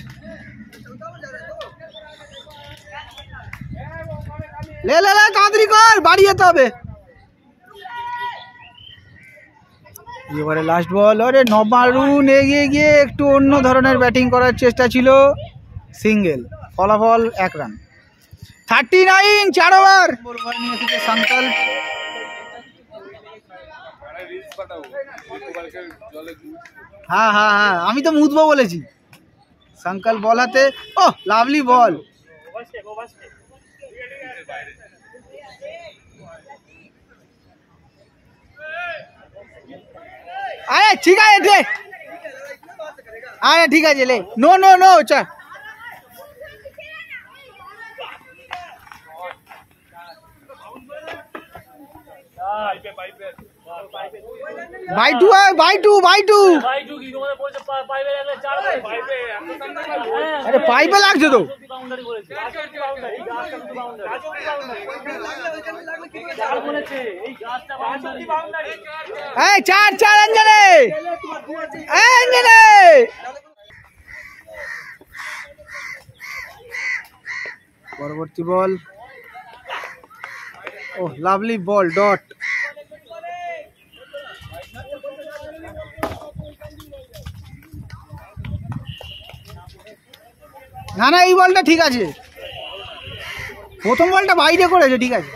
লে তাড়াতাড়ি কর, বাড়ি যেতে হবে। এবারে লাস্ট বল, আরে নবারুণ এগিয়ে গিয়ে একটু অন্য ধরনের ব্যাটিং করার চেষ্টা ছিল, সিঙ্গেল, ফলাফল 1 রান। 39 4 ওভার নিয়ে এসেছে সংকল্প। হ্যাঁ হ্যাঁ হ্যাঁ, আমি তো মুদবো বলেছি। সংকল্প বল হাতে, ও লাভলি বল। আরে ঠিক আছে লে, আরে ঠিক আছে লে, নো নো নো, চল। Bye two, bye two, bye two. আরে পাইপে লাগছে তো। এই 4 অঞ্জনে, অঞ্জনে। পরবর্তী বল, ও লাভলি বল, ডট। না না, এই বলটা ঠিক আছে, প্রথম বলটা বাইরে করেছে, ঠিক আছে।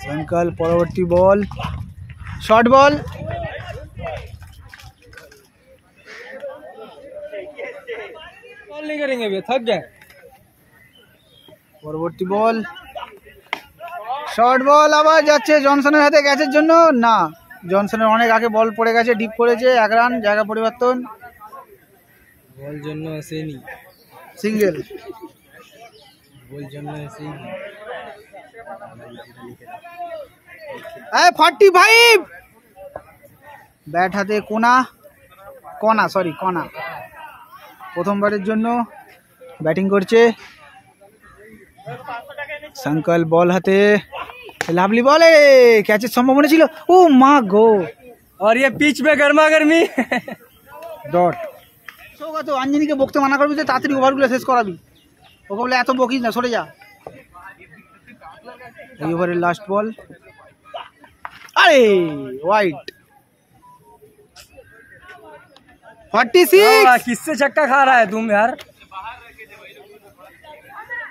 संकल्प পরবর্তী বল, শর্ট বল। नहीं करेंगे बे, थक गए। পরবর্তী বল, শর্ট বল, আবার যাচ্ছে জনসনের হাতে ক্যাচের জন্য, না, জনসনের অনেক আগে বল পড়ে গেছে, ডিপ করেছে, 1 রান, জায়গা পরিবর্তন। বল জন্য আসেনি, সিঙ্গেল। বল জন্য আসেনি। 45, ব্যাট হাতে কোনা, সরি কনা, প্রথমবারের জন্য ব্যাটিং করছে সংকল্প। বল হাতে, লাভলি বলে, ক্যাচের সম্ভাবনা ছিল, ও মা গো। और ये पिच पे गर्मा गर्मी। ডট। সৌগত, আঞ্জনিকে বকতে মানা করবি যে তাড়াতাড়ি ওভারগুলো শেষ করাবি, ওকে বলে এত বকিস না, সরে যা। এই ওভারের লাস্ট বল, আরে ওয়াইড। 46, किससे छक्का खा रहा है तुम यार?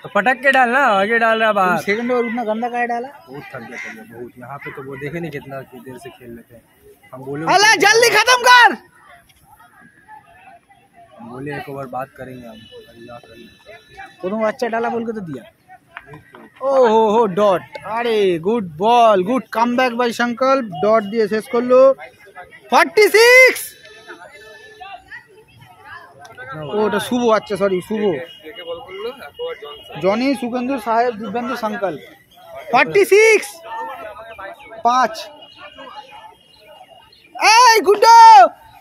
तो पटक के डालना, आगे डाल रहा बाहर। सेकंड ओवर उतना गंदा काहे डाला? बहुत थक गया बहुत। यहाँ पे तो वो देखे नहीं कितना देर से खेल लेते हैं। हम बोले अल्लाह जल्दी खत्म कर। हम बोले एक ओवर बात करेंगे हम। প্রথম বাচ্চা ডালা বল তো দিয়া, ও হো ডট। আরে good ball, good comeback by Sankalp, dot দিয়ে শেষ করলো। 46, ওটা শুভ, আচ্ছা সরি শুভ, জনি, সুকেন্দু, সাহেব, দিব্যেন্দু, সংকল্প। 46, 5। এই গুড্ডু,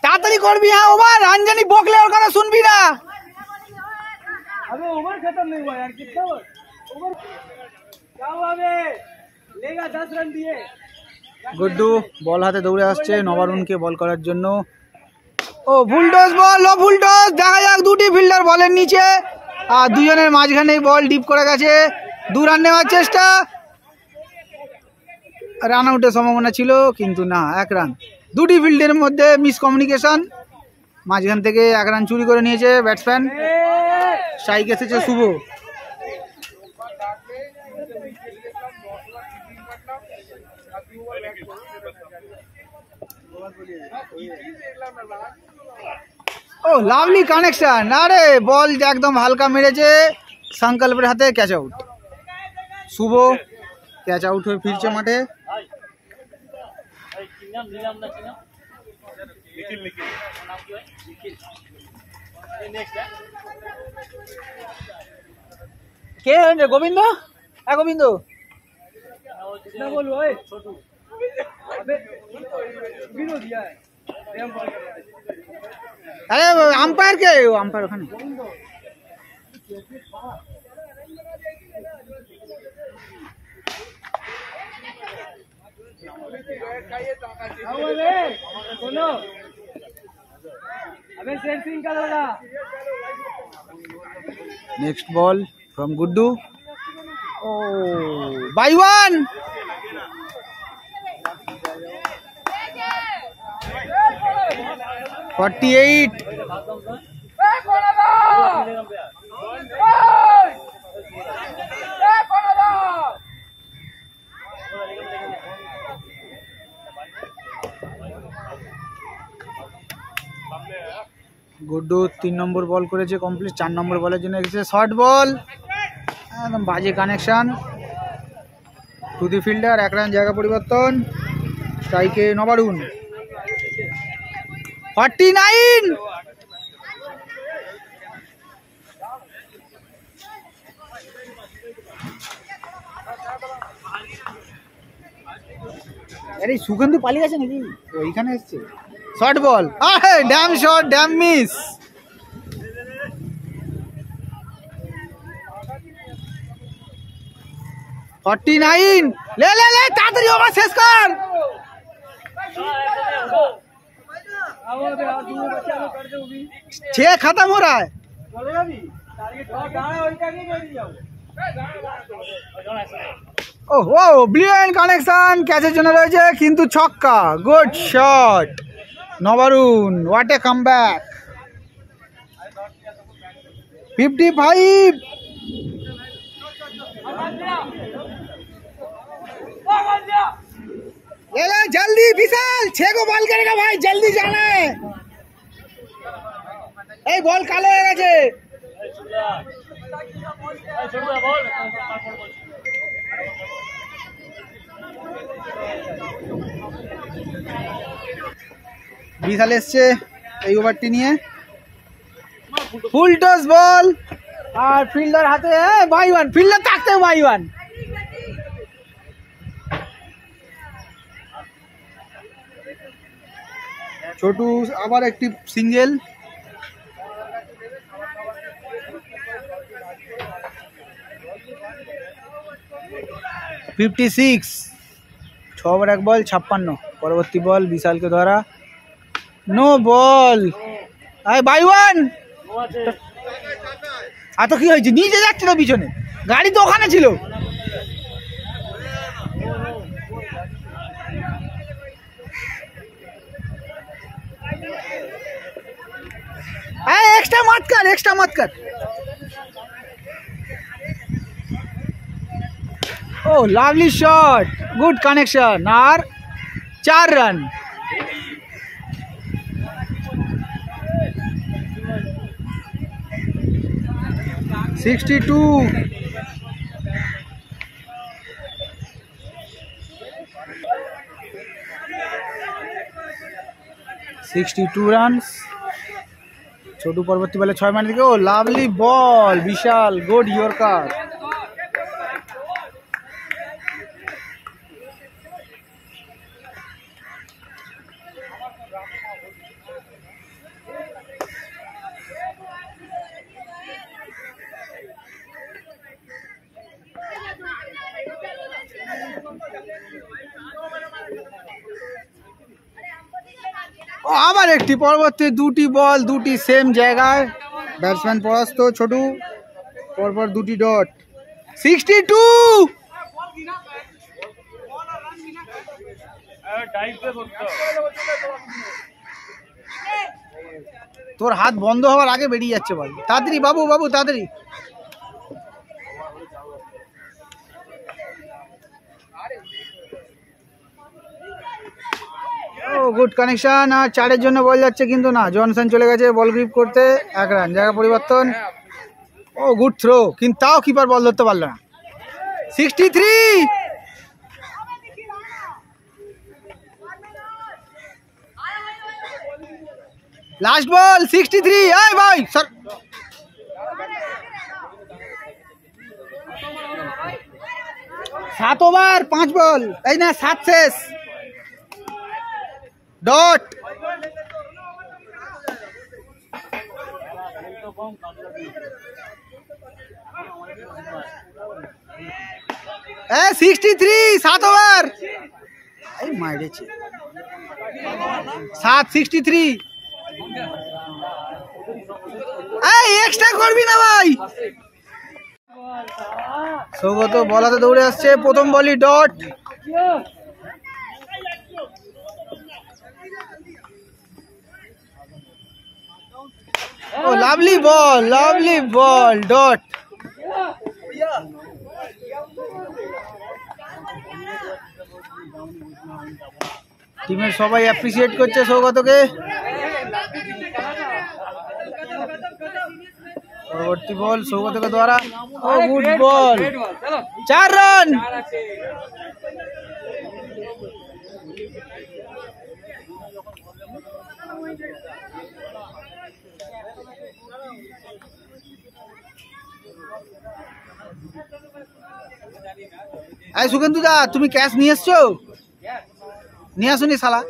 তাড়াতাড়ি করবি, হ্যাঁ ওভার, আঞ্জনি বকলে ওর কথা শুনবি না। अबे ओवर खत्म नहीं हुआ यार, कितना ओवर क्या हुआ बे? लेगा 10 रन दिए। গুড্ডু বল হাতে দৌড়ে আসছে নবারুণকে বল করার জন্য। ও ফুলটস বল, ও ফুলটস, দেখা যাক, দুটি ফিল্ডার বলের নিচে আর দুজনের মাঝখানে বল ডিপ করে গেছে। 2 রান নেওয়ার চেষ্টা, রান আউটের সম্ভাবনা ছিল কিন্তু না, 1 রান। দুটি ফিল্ডের মধ্যে মিসকমিউনিকেশন, মাঝখান থেকে 1 রান চুরি করে নিয়েছে ব্যাটসম্যান। স্ট্রাইক এসেছে শুভ। ও লাভলি কানেকশন, আরে বল একদম হালকা মেরেছে সংকল্পের হাতে, ক্যাচ আউট। শুভ ক্যাচ আউট হয়ে ফিরছে মাঠে। কে গোবিন্দ? হ্যাঁ গোবিন্দ, ना बोलो ओए छोटू। अबे बिनो दिया है। আরে আম্পায়ার কে? আম্পায়ার ওখানে। Next ball from Guddu. Oh, by one. $48. Guddu 3 নম্বর বল করেছে কমপ্লিট। 4 নম্বর বলের জন্য এসেছে শর্ট বল, একদম বাজে connection to the fielder. 1 run জায়গা পরিবর্তন। স্ট্রাইকে নবারুণ। 49। আরে সুগন্ধু পালিয়ে গেছে নাকি? ওইখানে এসছে। শর্ট বল, আরে ড্যাম শট, ড্যাম মিস। ले ले ले ताড়াতাড়ি ওভার শেষ কর। छह खत्म हो रहा है। ओहो ब्रिलियंट কানেকশন, ক্যাচের জন্য রয়েছে কিন্তু ছক্কা। Good shot Nabarun, what a comeback. 55। ले ले जल्दी विशाल, 6 को बॉल करेगा भाई, जल्दी जाना है। ए बॉल कालो হয়ে গেছে। বিশাল এসছে এই ওভারটি নিয়ে। ফুল টস বল আর ফিল্ডার হাতে বাই ওয়ান, ফিল্ডার থাকতে বাই ওয়ান। ছোটু আবার একটি সিঙ্গেল। 56। 6 ওভার 1 বল 56। পরবর্তী বল বিশালকে ধরা, নো বল। আয় বাই ওয়ান। তো কি হয়েছে, নিচে যাচ্ছে তো পিছনে, গাড়ি তো ওখানে ছিল। एक्स्ट्रा मत कर, एक्स्ट्रा मत कर। Oh lovely shot, good connection और 4 रन। $62। 62 রানস। ছোটু পরবর্তী বলে 6 মাইল দিকে। ও লাভলি বল বিশাল, গুড ইয়র্কার। ও আবার একটি পরবর্তী দুটি বল, দুটি সেম জায়গায়, ব্যাটসম্যান পরাস্ত। ছোটু পরপর দুটি ডট। 62। তোর হাত বন্ধ হওয়ার আগে বেরিয়ে যাচ্ছে বল, তাড়াতাড়ি বাবু, বাবু তাড়াতাড়ি। ও গুড কানেকশন আর 4-এর জন্য বল যাচ্ছে কিন্তু না, জনসন চলে গেছে বল গ্রিপ করতে। 1 রান জায়গা পরিবর্তন। ও গুড থ্রো, কিন্তু তাও কিপার বল ধরতে পারলো না। 63। লাস্ট বল 63। এই ভাই স্যার, 7 ওভার 5 বল, এই না 7 শেষ। डॉट। ए 63 7 ओवर। मारे 763 এক্সট্রা করবি না ভাই। সৌগত বলাতে দৌড়ে আসছে, প্রথম বলই ডট। ও লাভলি বল ডট। টিমের সবাই অ্যাপ্রিসিয়েট করছে সৌগতকে। পরবর্তী বল সৌগতকে দ্বারা, ও গুড বল, 4 রান। সুকেন্দু দা, তুমি ক্যাশ নিয়ে এসছো? নিয়ে আসুনি শালা,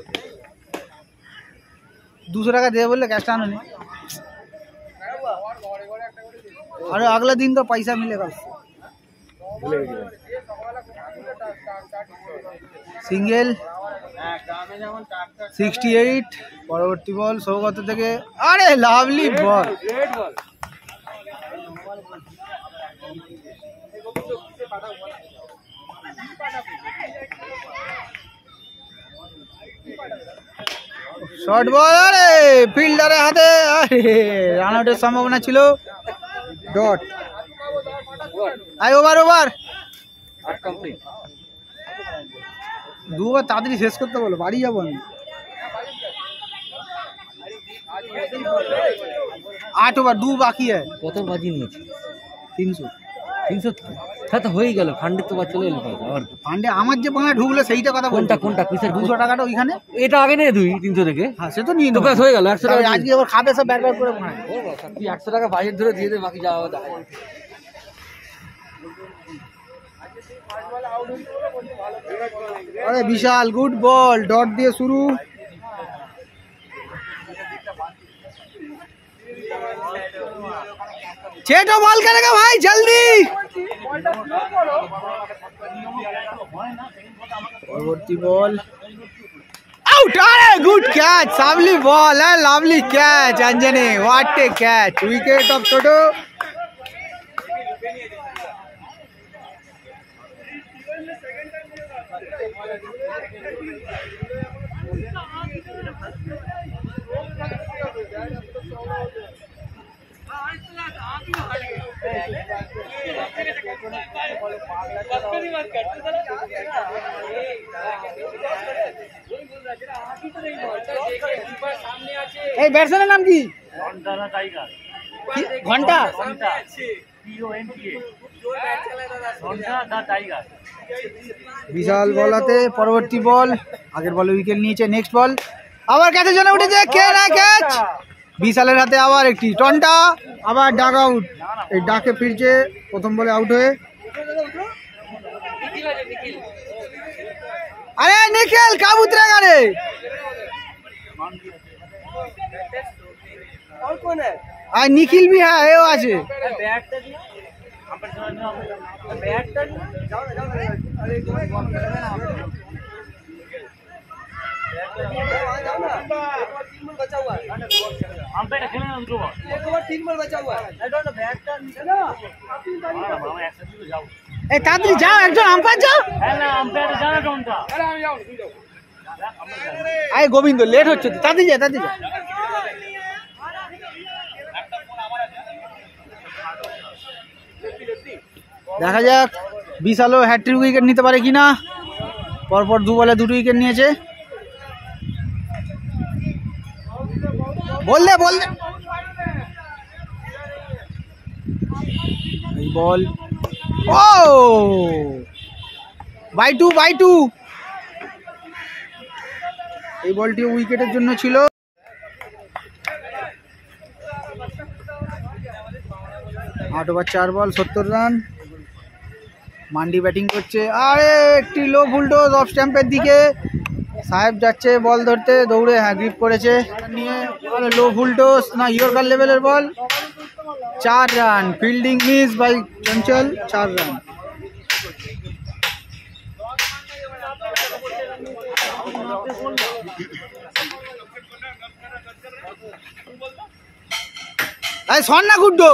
200 টাকা দেবে বললে ক্যাশটা আনো নি। अरे अगला दिन तो पैसा मिलेगा उससे। सिंगल 68 परवर्ती बॉल सौगत থেকে, अरे लाभली बॉल। শর্ট বল, আরে ফিল্ডারের হাতে, আরে রান আউটের সম্ভাবনা ছিল। ডট। আই ওভার দুবার তাড়াতাড়ি শেষ করতে বলো, বাড়ি যাবো আমি। 8 ওভার 2 বাকি है। কত বাজি নিয়েছে? 300। 300 হ্যাঁ তো হয়ে গেল, ফান্ডে তো চলে এলো। আর ফান্ডে আমার যে বাংলা ঢুকলো সেইটা কথা বলটা। কোনটা কিসের? 200 টাকাটা ওইখানে। এটা আগে নেই 300 থেকে। হ্যাঁ সে তো নিয়ে তো ব্যাস হয়ে গেল 100 টাকা। আজকে আবার খাবে সব ব্যাট করে মনে হয়। তুই 100 টাকা বাজেট ধরে দিয়ে দে, বাকি যা হবে দেখা। अरे विशाल गुड बॉल, डॉट दिए शुरू। चेटो बॉल करेगा भाई जल्दी। परवर्ती बॉल आउट। अरे गुड कैच, सावली बॉल है, lovely catch Anjani, what A catch, wicket of छोटो। এই ব্যাটসম্যানের নাম কি? ঘন্টা। বিশাল বলাতে পরবর্তী বল, আগের বলে উইকেট নিয়েছে। নেক্সট বল আবার ক্যাচের জন্য উঠেছে, কে না ক্যাচ। বিশালের হাতে আবার একটি টন্টা, আবার ডাক আউট। এই ডাকে ফিরছে প্রথম বলে আউট হয়ে। আরে নিখিল কাব উতরেগা রে। और कौन है? আর নিখিল भी है, এও আছে। এই তাড়াতাড়ি যাও, একজন আম্পায়ার যাও। আরে গোবিন্দ লেট হচ্ছে তো, তাড়াতাড়ি যা, তাড়াতাড়ি যা। দেখা যাক বিশালও হ্যাট্রিক উইকেট নিতে পারে কিনা। পরপর 2 বলে 2 উইকেট নিয়েছে। বললে এই বল, ও বাই টু। এই বলটি উইকেটের জন্য ছিল। 8 ওভার 4 বল 70 রান। মান্ডি ব্যাটিং করছে, আরে একটি লো ফুলডোজ অফ স্ট্যাম্পের দিকে। সাহেব যাচ্ছে বল ধরতে, দৌড়ে হ্যাঁ গ্রিপ করেছে নিয়ে। আরে লো ফুলডোজ না, ইয়র্কার লেভেলের ball. 4 run. Fielding miss by Chanchal, 4 run. এই শোন না গুড্ডু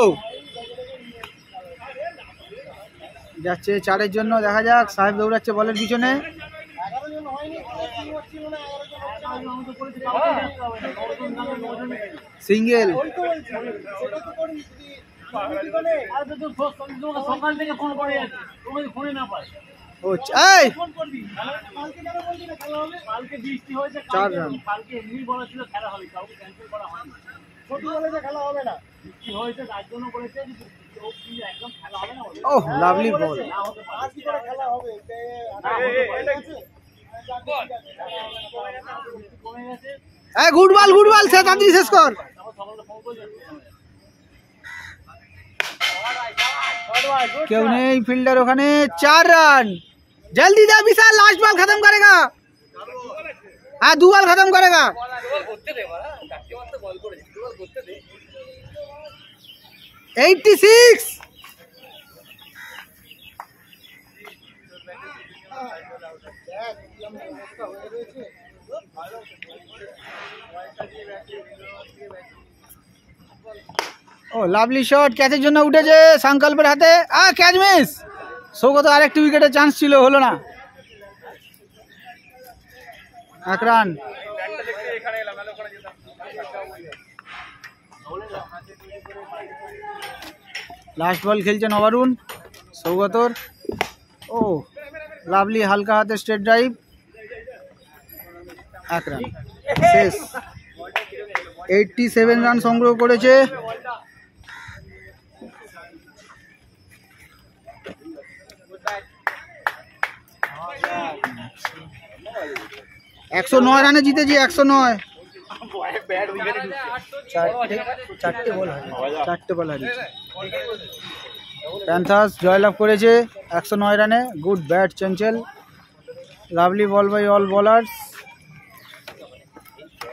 যাচ্ছে 4-এর জন্য, দেখা যাক। সাহেব দৌড়াচ্ছে বলের পিছনে। সিঙ্গেল। সকাল থেকে ফোন করে যাচ্ছে, তোমাকে ফোনে না পায়। ও এই কালকে বৃষ্টি হয়েছে, 4 রান। কালকে এমনি বলা ছিল খেলা হবে, কাউকে ক্যান্সেল করা হয়নি। ছোট বলেছে খেলা হবে না, বৃষ্টি হয়েছে তার জন্য করেছে, একদম খেলা হবে না। ওহ লাভলি বল। খেলা হবে এই গুড বল সে তাড়াতাড়ি শেষ কর। কেউ নেই ফিল্ডার ওখানে। 4 রান। जल्दी दे विशाल, लास्ट बॉल खत्म करेगा। हाँ 2 बॉल खत्म करेगा। 86। ও লাভলি শট, ক্যাচের জন্য উঠেছে সংকল্পের হাতে। Catch miss. সৌগত আরেকটি উইকেটের চান্স ছিল, হলো না। 1 রান। লাস্ট বল খেলছেন অবরুণ সৌগতর। ও লাভলি হালকা হাতে স্ট্রেট ড্রাইভ। 1 রান শেষ। 87 রান সংগ্রহ করেছে। একশো 9 রানে জিতেছি। 109। 4টে বল হারিয়েছে। প্যান্থার্স জয়লাভ করেছে 109 রানে। Good bat Chanchal. Lovely ball by all bowlers.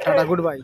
টাটা, গুড বাই।